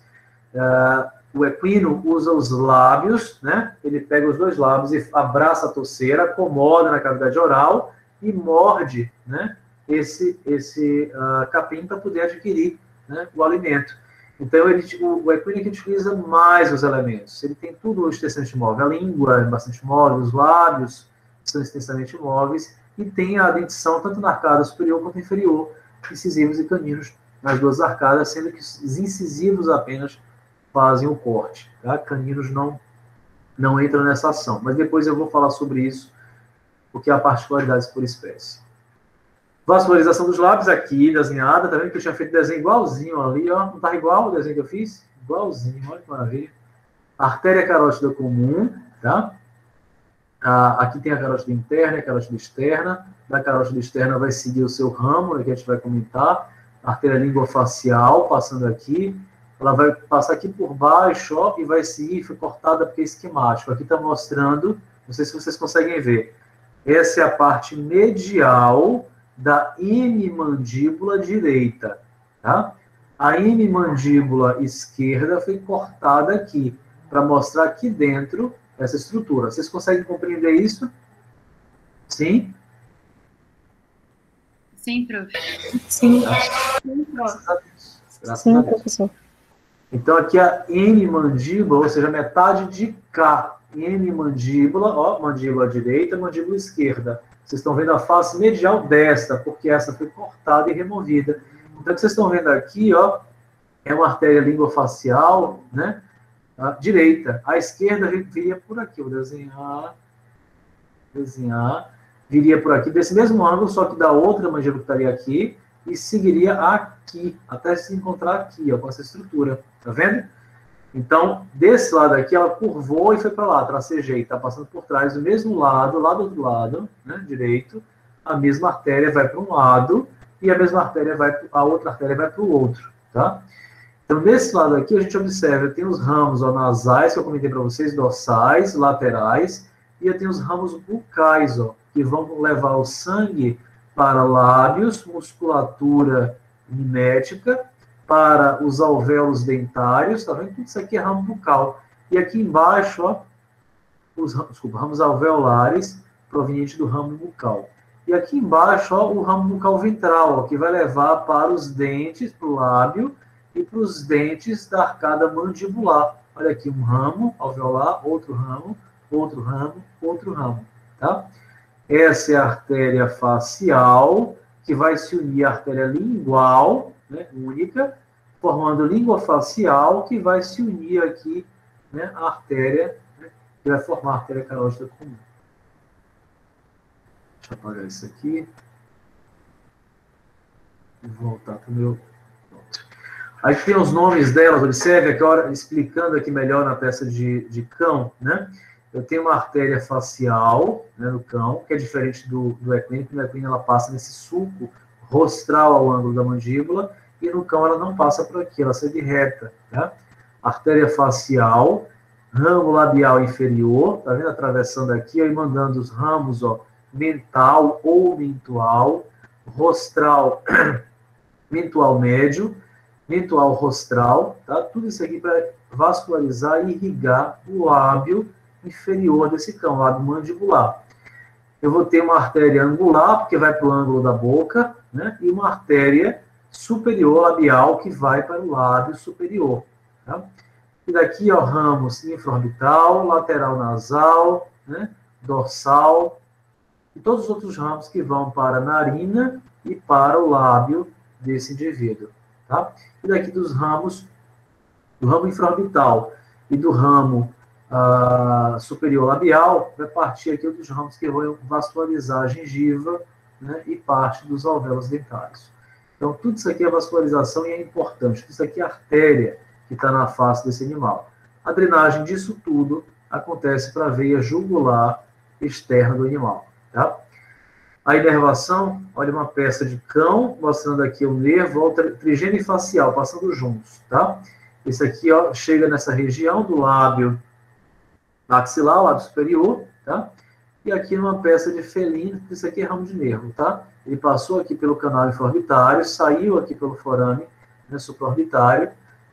O equino usa os lábios, né? Ele pega os dois lábios e abraça a torceira, acomoda na cavidade oral e morde, né, esse capim para poder adquirir, né, o alimento. Então, o equino que utiliza mais os elementos. Ele tem tudo extensamente móvel. A língua é bastante móvel, os lábios são extensamente móveis e tem a dentição tanto na arcada superior quanto inferior, incisivos e caninos nas duas arcadas, sendo que os incisivos apenas fazem o corte. Tá? Caninos não entram nessa ação. Mas depois eu vou falar sobre isso, porque há particularidades por espécie. Vascularização dos lábios aqui, desenhada. Tá vendo que eu tinha feito desenho igualzinho ali, ó. Não tá igual o desenho que eu fiz? Igualzinho, olha que maravilha. Artéria carótida comum, tá? Aqui tem a carótida interna e a carótida externa. Da carótida externa vai seguir o seu ramo, que a gente vai comentar. Artéria linguofacial, passando aqui. Ela vai passar aqui por baixo, ó, e vai seguir, foi cortada porque é esquemático. Aqui está mostrando, não sei se vocês conseguem ver. Essa é a parte medial da hemimandíbula direita, tá? A hemimandíbula esquerda foi cortada aqui, para mostrar aqui dentro essa estrutura. Vocês conseguem compreender isso? Sim? Sim, prof. Sim. Graças a Deus. Graças Sim, a Deus. professor. Então, aqui a hemimandíbula, ou seja, metade de cá. Hemimandíbula, ó, mandíbula direita, mandíbula esquerda. Vocês estão vendo a face medial desta, porque essa foi cortada e removida. Então, o que vocês estão vendo aqui, ó, é uma artéria linguofacial, né? A direita. A esquerda viria por aqui. Vou desenhar. Viria por aqui, desse mesmo ângulo, só que da outra mandíbula que estaria aqui, e seguiria aqui, até se encontrar aqui, ó, com essa estrutura. Tá vendo? Então, desse lado aqui, ela curvou e foi para lá, tracejei, está passando por trás do mesmo lado, lá do outro lado, né, direito, a mesma artéria vai para um lado, e a mesma artéria a outra artéria vai para o outro, tá? Então, nesse lado aqui, a gente observa, tem os ramos ó, nasais, que eu comentei para vocês, dorsais, laterais, e eu tenho os ramos bucais, ó, que vão levar o sangue para lábios, musculatura mimética, para os alvéolos dentários, tá vendo? Tudo isso aqui é ramo bucal. E aqui embaixo, ó, os ramos alveolares, provenientes do ramo bucal. E aqui embaixo, ó, o ramo bucal ventral, ó, que vai levar para os dentes, para o lábio, e para os dentes da arcada mandibular. Olha aqui, um ramo alveolar, outro ramo, outro ramo, outro ramo, tá? Essa é a artéria facial, que vai se unir à artéria lingual, né, única, formando língua facial, que vai se unir aqui, né, à artéria, né, que vai formar a artéria carótida comum. Deixa eu apagar isso aqui. Vou voltar para o meu... Aí tem os nomes delas, observe aqui, hora, explicando aqui melhor na peça de cão, né? Eu tenho uma artéria facial, né, no cão, que é diferente do equino, porque no equino ela passa nesse sulco rostral ao ângulo da mandíbula, e no cão ela não passa por aqui, ela segue reta, tá? Artéria facial, ramo labial inferior, tá vendo? Atravessando aqui, aí mandando os ramos, ó, mental ou mentual, rostral, mentual médio, mentual rostral, tá? Tudo isso aqui para vascularizar e irrigar o lábio inferior desse cão, lábio mandibular. Eu vou ter uma artéria angular, porque vai para o ângulo da boca, né? E uma artéria superior labial, que vai para o lábio superior, tá? E daqui, ó, ramos infraorbital, lateral nasal, né? Dorsal, e todos os outros ramos que vão para a narina e para o lábio desse indivíduo, tá? E daqui dos ramos, do ramo infraorbital e do ramo superior labial, vai partir aqui dos ramos que vão vascularizar a gengiva, né, e parte dos alvéolos dentários. Então, tudo isso aqui é vascularização e é importante. Tudo isso aqui é artéria que está na face desse animal. A drenagem disso tudo acontece para a veia jugular externa do animal, tá? A inervação, olha uma peça de cão, mostrando aqui o nervo, ó, trigêmeo facial, passando juntos, tá? Esse aqui, ó, chega nessa região do lábio maxilar, lábio superior, tá? E aqui numa peça de felino, isso aqui é ramo de nervo, tá? Ele passou aqui pelo canal infraorbitário, saiu aqui pelo forame, né, supraorbitário,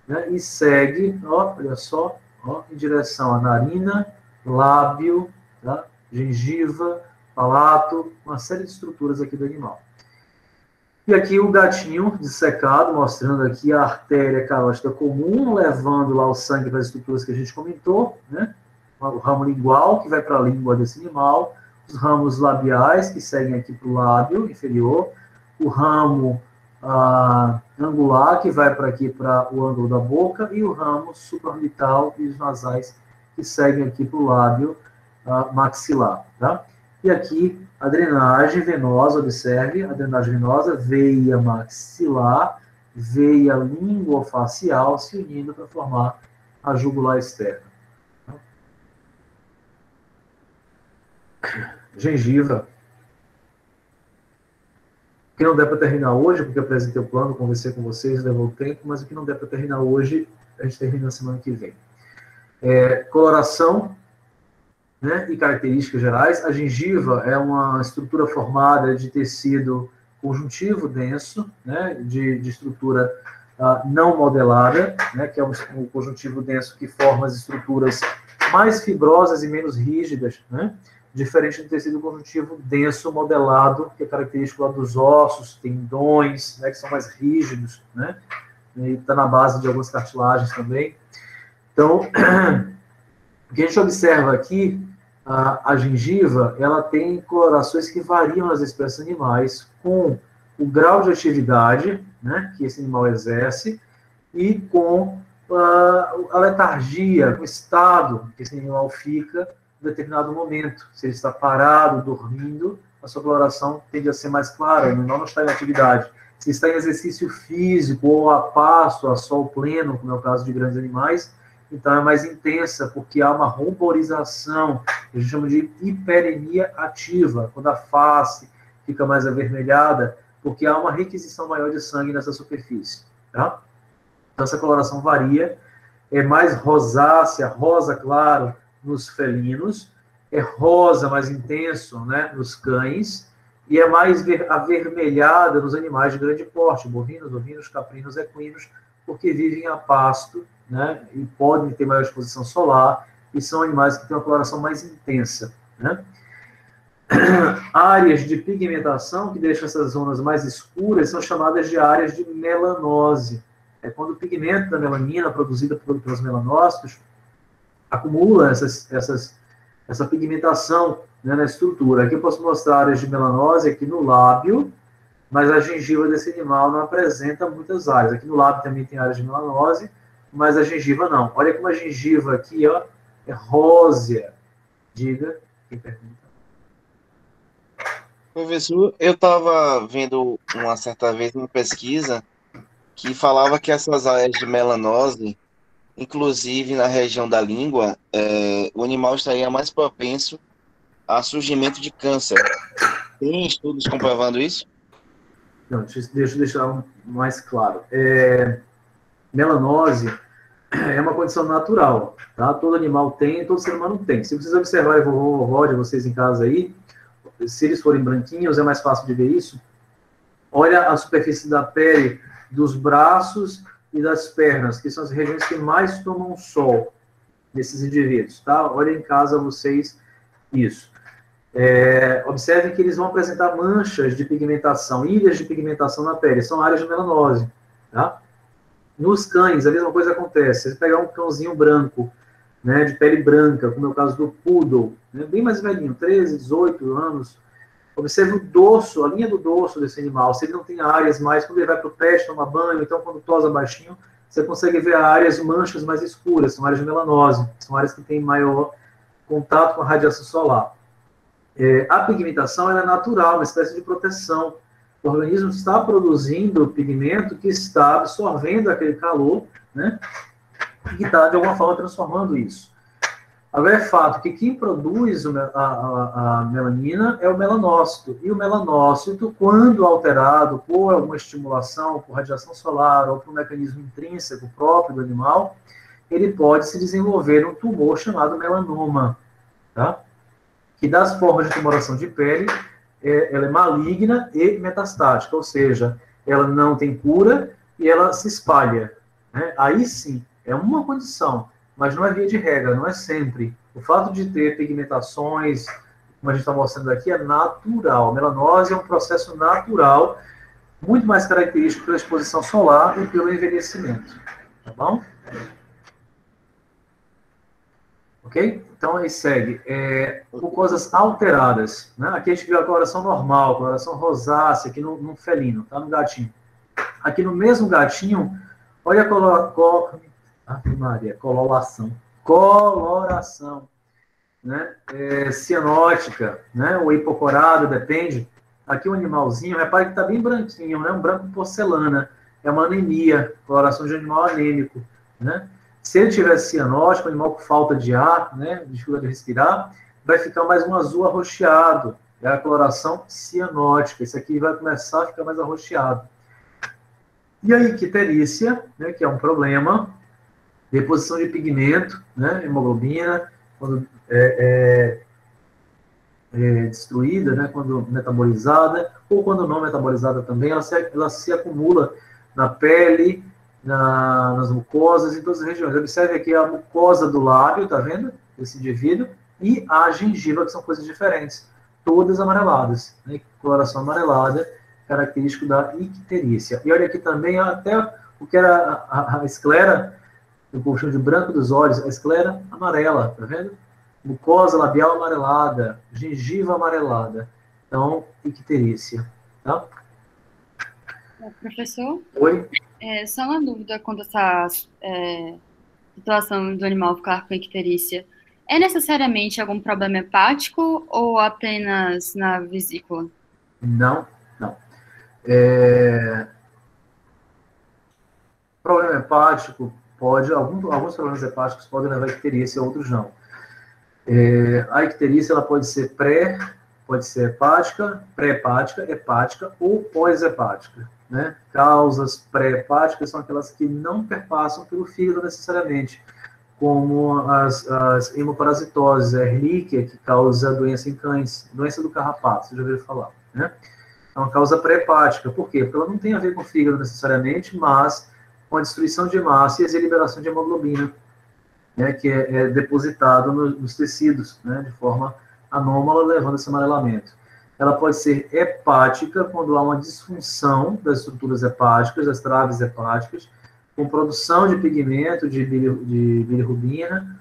né, e segue, ó, olha só, ó, em direção à narina, lábio, tá? Gengiva, palato, uma série de estruturas aqui do animal. E aqui o gatinho dissecado, mostrando aqui a artéria carótida comum, levando lá o sangue para as estruturas que a gente comentou, né? O ramo lingual, que vai para a língua desse animal, os ramos labiais, que seguem aqui para o lábio inferior, o ramo angular, que vai para aqui para o ângulo da boca, e o ramo supraorbital e os nasais, que seguem aqui para o lábio maxilar, tá? E aqui a drenagem venosa, observe, a drenagem venosa, veia maxilar, veia linguofacial, se unindo para formar a jugular externa. gengiva. O que não der para terminar hoje, porque eu apresentei o plano, conversei com vocês, levou tempo, mas o que não der para terminar hoje, a gente termina na semana que vem. Coloração, né, e características gerais. A gengiva é uma estrutura formada de tecido conjuntivo denso, né, de estrutura não modelada, né, que é um conjuntivo denso que forma as estruturas mais fibrosas e menos rígidas, né, diferente do tecido conjuntivo denso modelado, que é característico lá dos ossos, tendões, né, que são mais rígidos, né, e está na base de algumas cartilagens também. Então, o que a gente observa aqui, a gengiva, ela tem colorações que variam nas espécies animais com o grau de atividade, né, que esse animal exerce, e com a letargia, o estado que esse animal fica em determinado momento. Se ele está parado, dormindo, a sua coloração tende a ser mais clara, o animal não está em atividade. Se está em exercício físico, ou a pasto, a sol pleno, como é o caso de grandes animais, então é mais intensa, porque há uma ruborização, que a gente chama de hiperemia ativa, quando a face fica mais avermelhada, porque há uma requisição maior de sangue nessa superfície, tá? Então essa coloração varia, é mais rosácea, rosa claro nos felinos, é rosa mais intenso, né, nos cães, e é mais avermelhada nos animais de grande porte, bovinos, ovinos, caprinos, equinos, porque vivem a pasto, né, e podem ter maior exposição solar, e são animais que têm uma coloração mais intensa, né? Áreas de pigmentação que deixam essas zonas mais escuras são chamadas de áreas de melanose. É quando o pigmento da melanina, produzida pelos melanócitos, acumula essa pigmentação, né, na estrutura. Aqui eu posso mostrar áreas de melanose aqui no lábio, mas a gengiva desse animal não apresenta muitas áreas. Aqui no lábio também tem áreas de melanose, mas a gengiva não. Olha como a gengiva aqui, ó, é rósea. Diga, quem pergunta. Professor, eu estava vendo uma certa vez uma pesquisa que falava que essas áreas de melanose, inclusive na região da língua, o animal estaria mais propenso a surgimento de câncer. Tem estudos comprovando isso? Não, deixa eu deixar mais claro. Melanose é uma condição natural, tá? Todo animal tem, todo ser humano tem. Se vocês observarem vovô de vocês em casa aí, se eles forem branquinhos, é mais fácil de ver isso. Olha a superfície da pele dos braços e das pernas, que são as regiões que mais tomam sol desses indivíduos, tá? Olha em casa vocês isso. Observem que eles vão apresentar manchas de pigmentação, ilhas de pigmentação na pele, são áreas de melanose, tá? Nos cães, a mesma coisa acontece. Se você pegar um cãozinho branco, né, de pele branca, como é o caso do poodle, né, bem mais velhinho, 13, 18 anos, observe o dorso, a linha do dorso desse animal, se ele não tem áreas mais, quando ele vai para o pet, toma banho, então quando tosa baixinho, você consegue ver áreas, manchas mais escuras, são áreas de melanose, são áreas que têm maior contato com a radiação solar. A pigmentação ela é natural, uma espécie de proteção. O organismo está produzindo pigmento que está absorvendo aquele calor, né, e que está, de alguma forma, transformando isso. Agora, é fato que quem produz a melanina é o melanócito. E o melanócito, quando alterado por alguma estimulação, por radiação solar ou por um mecanismo intrínseco próprio do animal, ele pode se desenvolver um tumor chamado melanoma, tá? Que das formas de tumoração de pele, ela é maligna e metastática, ou seja, ela não tem cura e ela se espalha, né? Aí sim, é uma condição, mas não é via de regra, não é sempre. O fato de ter pigmentações, como a gente está mostrando aqui, é natural. A melanose é um processo natural, muito mais característico pela exposição solar e pelo envelhecimento. Tá bom? Ok? Então, aí segue. Mucosas alteradas. Né? Aqui a gente viu a coloração normal, a coloração rosácea, aqui no felino, tá? No gatinho. Aqui no mesmo gatinho, olha a coloração, né? Cianótica, né? Ou hipocorada, depende. Aqui o animalzinho, repare que está bem branquinho, né? Um branco porcelana. É uma anemia, coloração de animal anêmico, né? Se ele tivesse cianótico, animal com falta de ar, né? Dificuldade de respirar, vai ficar mais um azul arroxeado. É a coloração cianótica. Esse aqui vai começar a ficar mais arroxeado. E a icterícia, né, que é um problema, deposição de pigmento, né, hemoglobina, quando é destruída, né, quando metabolizada, ou quando não metabolizada também, ela se acumula na pele, nas mucosas, em todas as regiões. Observe aqui a mucosa do lábio, tá vendo? Esse indivíduo, e a gengiva, que são coisas diferentes, todas amareladas, né? Coloração amarelada, característico da icterícia. E olha aqui também até o que era a esclera, o colchão de branco dos olhos, a esclera amarela, tá vendo? Mucosa labial amarelada, gengiva amarelada. Então, icterícia, tá? Professor? Oi? Só uma dúvida quanto a essa situação do animal ficar com icterícia. É necessariamente algum problema hepático ou apenas na vesícula? Não. Problema hepático pode, alguns problemas hepáticos podem levar a icterícia, outros não. A icterícia ela pode ser hepática, pré-hepática, hepática ou pós-hepática, né? Causas pré-hepáticas são aquelas que não perpassam pelo fígado necessariamente, como as hemoparasitoses, a Ehrlichia, que causa doença em cães, doença do carrapato, você já ouviu falar, né? É uma causa pré-hepática. Por quê? Porque ela não tem a ver com o fígado necessariamente, mas com a destruição de hemácias e a liberação de hemoglobina, né, que é depositado nos tecidos, né, de forma anômala, levando esse amarelamento. Ela pode ser hepática, quando há uma disfunção das estruturas hepáticas, das traves hepáticas, com produção de pigmento, de bilirrubina,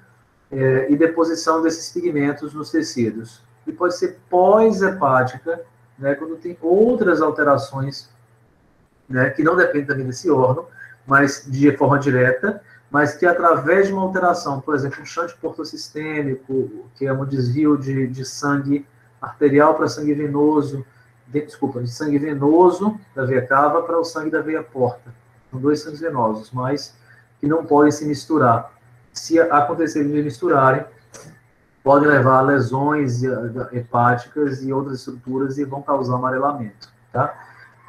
e deposição desses pigmentos nos tecidos. E pode ser pós-hepática, né, quando tem outras alterações, né, que não dependem também desse órgão, mas de forma direta, mas que através de uma alteração, por exemplo, um shunt portosistêmico, que é um desvio de sangue arterial para sangue venoso, de sangue venoso da veia cava para o sangue da veia porta. São dois sangues venosos, mas que não podem se misturar. Se acontecerem de misturarem, podem levar a lesões hepáticas e outras estruturas e vão causar amarelamento, tá?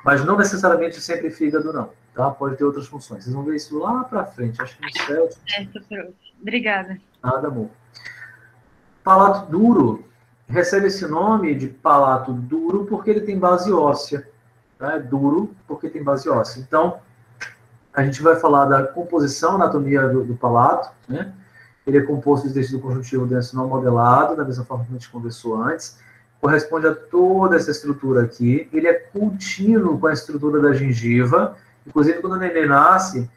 Mas não necessariamente sempre fígado, não, tá? Pode ter outras funções. Vocês vão ver isso lá para frente, acho que no céu. Obrigada. Nada, amor. Palato duro recebe esse nome de palato duro porque ele tem base óssea, tá? É duro porque tem base óssea. Então, a gente vai falar da composição, anatomia do palato, né? Ele é composto de tecido conjuntivo denso não modelado, da mesma forma que a gente conversou antes. Corresponde a toda essa estrutura aqui. Ele é contínuo com a estrutura da gengiva. Inclusive, quando o neném nasce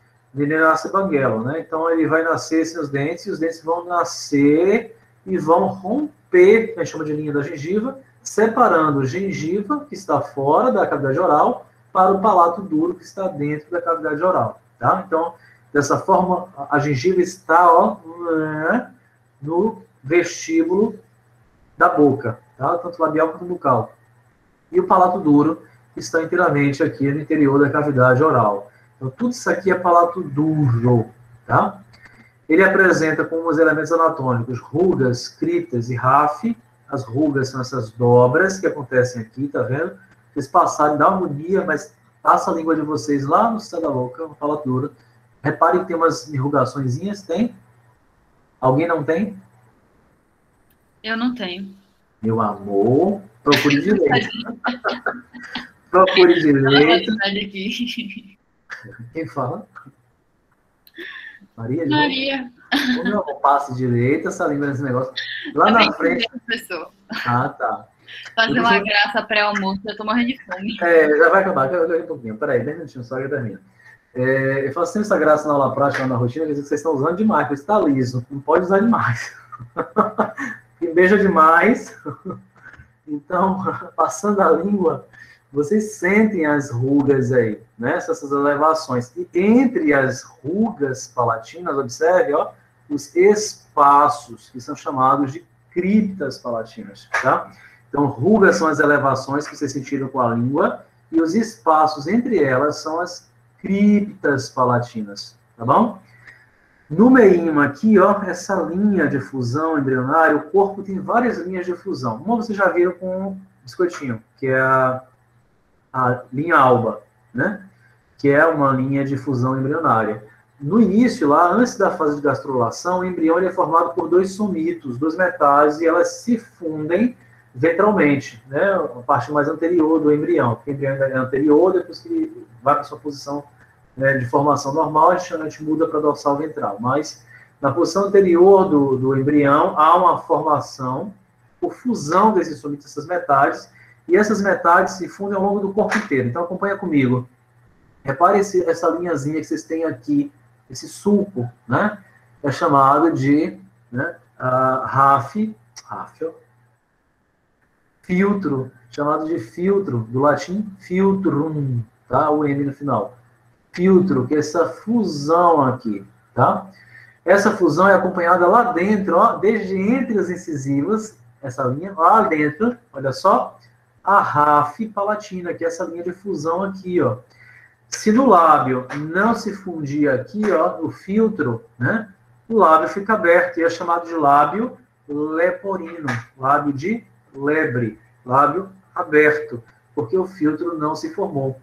banguelo, né? Então, ele vai nascer sem os dentes, e os dentes vão nascer e vão romper, que a gente chama de linha da gengiva, separando a gengiva, que está fora da cavidade oral, para o palato duro, que está dentro da cavidade oral, tá? Então, dessa forma, a gengiva está, ó, no vestíbulo da boca, tá? Tanto labial quanto bucal. E o palato duro está inteiramente aqui no interior da cavidade oral. Então, tudo isso aqui é palato duro, tá? Ele apresenta como os elementos anatômicos rugas, criptas e RAF. As rugas são essas dobras que acontecem aqui, tá vendo? Vocês passarem, dá uma agonia, mas passa a língua de vocês lá no céu da boca, no palato duro. Reparem que tem umas enrugaçõezinhas, tem? Alguém não tem? Eu não tenho. Meu amor, procure direito. Procure direito. Quem fala? Maria? Maria. Como eu passo direito, essa língua nesse negócio. Lá na frente. Professor. Ah, tá. Fazer uma graça pré-almoço, eu tô morrendo de fome. Já vai acabar, eu um pouquinho. Peraí, 10 minutinhos só que eu termino. Eu faço sempre essa graça na aula prática, na rotina, quer dizer que vocês estão usando demais, porque está liso. Não pode usar demais. Quem beija demais. Então, passando a língua, vocês sentem as rugas aí, né? Essas elevações. E entre as rugas palatinas, observe, ó, os espaços, que são chamados de criptas palatinas, tá? Então, rugas são as elevações que vocês sentiram com a língua, e os espaços entre elas são as criptas palatinas, tá bom? No meínma aqui, ó, essa linha de fusão embrionária, o corpo tem várias linhas de fusão. Uma vocês já viram com o biscoitinho, que é a linha alba, né? Que é uma linha de fusão embrionária. No início, lá, antes da fase de gastrulação, o embrião ele é formado por dois somitos, dois metais, e elas se fundem ventralmente, né? A parte mais anterior do embrião. O embrião é anterior, depois que ele vai para sua posição, né, de formação normal, a gente muda para dorsal ventral. Mas na posição anterior do embrião, há uma formação por fusão desses somitos, dessas metades, e essas metades se fundem ao longo do corpo inteiro. Então, acompanha comigo. Repare essa linhazinha que vocês têm aqui, esse sulco, né? É chamado de, né, filtro, chamado de filtro, do latim filtrum, tá? O M no final. Filtro, que é essa fusão aqui, tá? Essa fusão é acompanhada lá dentro, ó, desde entre as incisivas, essa linha, lá dentro, olha só, a ráfide palatina, que é essa linha de fusão aqui, ó. Se no lábio não se fundir aqui, ó, o filtro, né, o lábio fica aberto, e é chamado de lábio leporino, lábio de lebre, lábio aberto, porque o filtro não se formou.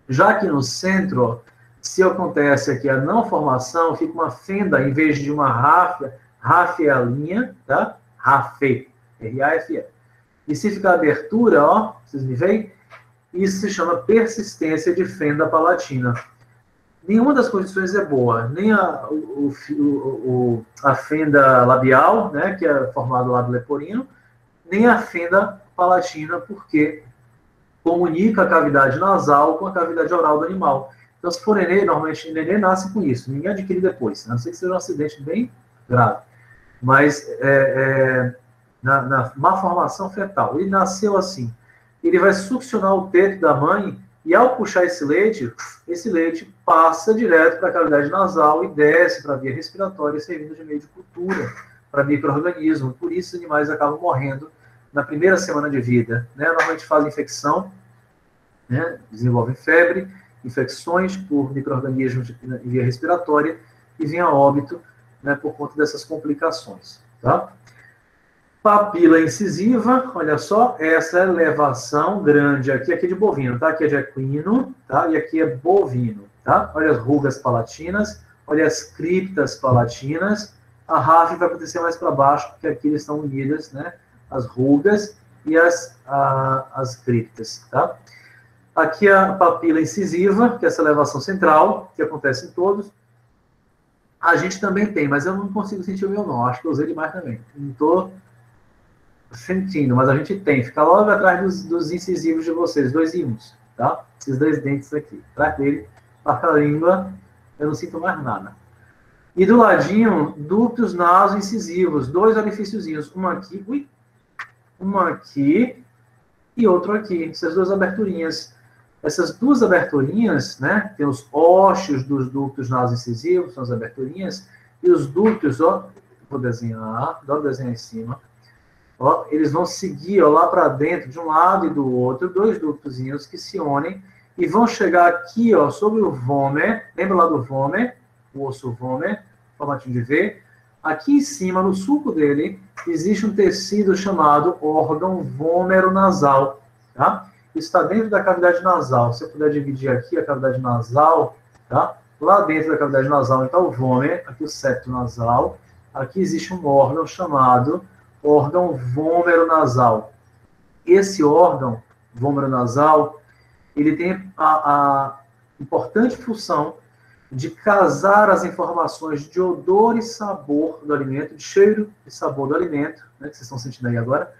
Já aqui no centro, ó, se acontece aqui a não formação, fica uma fenda, em vez de uma ráfia, ráfia é a linha, tá? Rafe, R-A-F-E. E se ficar abertura, ó, vocês me veem? Isso se chama persistência de fenda palatina. Nenhuma das condições é boa, nem a fenda labial, né, que é formada do lábio leporino, nem a fenda palatina, porque comunica a cavidade nasal com a cavidade oral do animal. Então, se for nenê, normalmente o nenê nasce com isso, ninguém adquire depois, a não ser que seja um acidente bem grave. Mas na má formação fetal, ele nasceu assim. Ele vai succionar o teto da mãe e, ao puxar esse leite passa direto para a cavidade nasal e desce para a via respiratória, servindo de meio de cultura para micro-organismo. Por isso, os animais acabam morrendo na primeira semana de vida, né? Normalmente fazem infecção, né? Desenvolvem febre, infecções por micro-organismos de via respiratória e vem a óbito, né, por conta dessas complicações, tá? Papila incisiva, olha só, essa elevação grande aqui é de bovino, tá? Aqui é de equino, tá? E aqui é bovino, tá? Olha as rugas palatinas, olha as criptas palatinas. A ráfide vai acontecer mais para baixo, porque aqui eles estão unidas, né? As rugas e as criptas, tá? Aqui a papila incisiva, que é essa elevação central, que acontece em todos. A gente também tem, mas eu não consigo sentir o meu não, acho que eu usei demais também. Não estou sentindo, mas a gente tem. Fica logo atrás dos incisivos de vocês, 2 e 1, tá? Esses 2 dentes aqui. Atrás dele, marca a língua, eu não sinto mais nada. E do ladinho, ductos naso-incisivos, 2 orifíciozinhos, uma aqui e outro aqui, essas 2 aberturinhas. Essas 2 aberturinhas, né, tem os ósseos dos ductos naso-incisivos, são as aberturinhas, e os ductos, ó, vou desenhar, dá uma desenhar em cima, ó, eles vão seguir, ó, lá para dentro, de um lado e do outro, 2 ductozinhos que se unem, e vão chegar aqui, ó, sobre o vômer, lembra lá do vômer, o osso vômer, formatinho de V, aqui em cima, no sulco dele, existe um tecido chamado órgão vômero-nasal, tá? Isso está dentro da cavidade nasal. Se eu puder dividir aqui a cavidade nasal, tá? Lá dentro da cavidade nasal está o vômer, aqui o septo nasal. Aqui existe um órgão chamado órgão vômero-nasal. Esse órgão vômero-nasal, ele tem a importante função de casar as informações de odor e sabor do alimento, de cheiro e sabor do alimento, né, que vocês estão sentindo aí agora,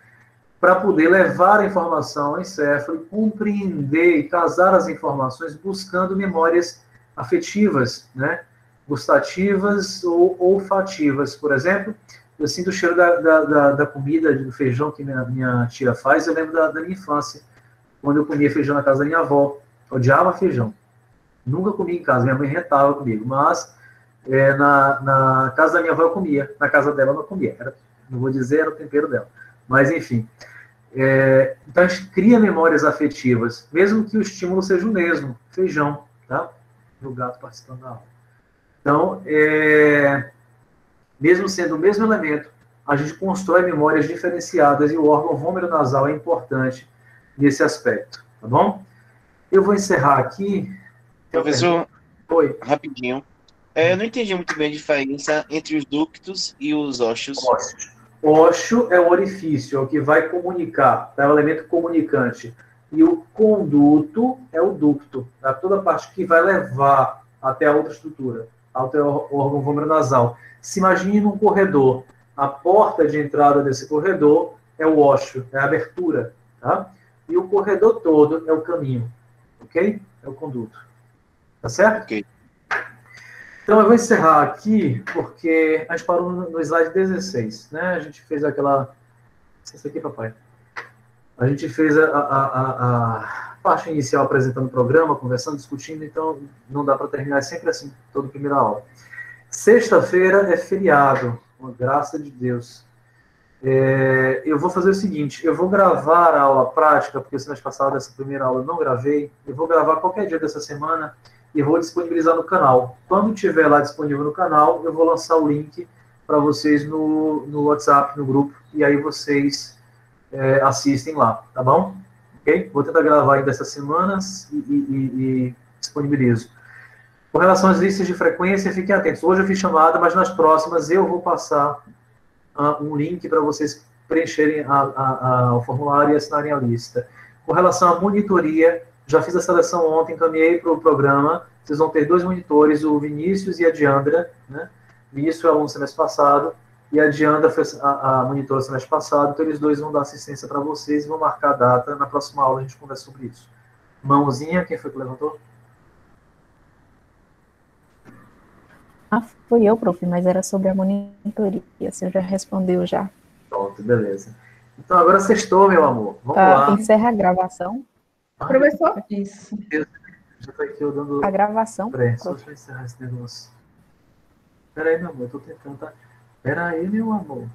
para poder levar a informação ao encéfalo, compreender e casar as informações buscando memórias afetivas, né? Gustativas ou olfativas. Por exemplo, eu sinto o cheiro da comida, do feijão que minha tia faz, eu lembro da minha infância, quando eu comia feijão na casa da minha avó. Eu odiava feijão. Nunca comia em casa, minha mãe retava comigo, mas na casa da minha avó eu comia, na casa dela eu não comia. Não vou dizer, era o tempero dela. Mas, enfim. Então, a gente cria memórias afetivas, mesmo que o estímulo seja o mesmo, feijão, tá? O gato participando da aula. Então, mesmo sendo o mesmo elemento, a gente constrói memórias diferenciadas e o órgão vômero nasal é importante nesse aspecto, tá bom? Eu vou encerrar aqui. Professor, Oi. rapidinho. Eu não entendi muito bem a diferença entre os ductos e os ósseos. Ósseo é o orifício, é o que vai comunicar, é o elemento comunicante. E o conduto é o ducto, é toda a parte que vai levar até a outra estrutura, até o órgão vômero nasal. Se imagine num corredor. A porta de entrada desse corredor é o ósseo, é a abertura, tá? E o corredor todo é o caminho, ok? É o conduto. Tá certo? Ok. Então, eu vou encerrar aqui, porque a gente parou no slide 16, né? A gente fez aquela... Isso aqui, papai. A gente fez a parte inicial apresentando o programa, conversando, discutindo, então não dá para terminar, é sempre assim, toda primeira aula. Sexta-feira é feriado, com a graça de Deus. Eu vou fazer o seguinte, eu vou gravar a aula prática, porque semana passada, essa primeira aula eu não gravei, eu vou gravar qualquer dia dessa semana e vou disponibilizar no canal. Quando tiver lá disponível no canal, eu vou lançar o link para vocês no WhatsApp, no grupo, e aí vocês assistem lá, tá bom? Ok? Vou tentar gravar ainda essas semanas e disponibilizo. Com relação às listas de frequência, fiquem atentos. Hoje eu fiz chamada, mas nas próximas eu vou passar um link para vocês preencherem o formulário e assinarem a lista. Com relação à monitoria, já fiz a seleção ontem, encaminhei para o programa. Vocês vão ter 2 monitores, o Vinícius e a Diandra, né? Vinícius é aluno do semestre passado, e a Diandra foi a monitora do semestre passado, então eles 2 vão dar assistência para vocês e vão marcar a data. Na próxima aula a gente conversa sobre isso. Mãozinha, quem foi que levantou? Fui eu, prof, mas era sobre a monitoria. Você já respondeu já. Pronto, beleza. Então agora sextou, meu amor. Vamos lá. Encerra a gravação. Professor? Isso. Já tá aqui eu dando... A gravação. Peraí, só deixa eu encerrar esse negócio. Peraí, meu amor, eu tô tentando, tá? Peraí, meu amor.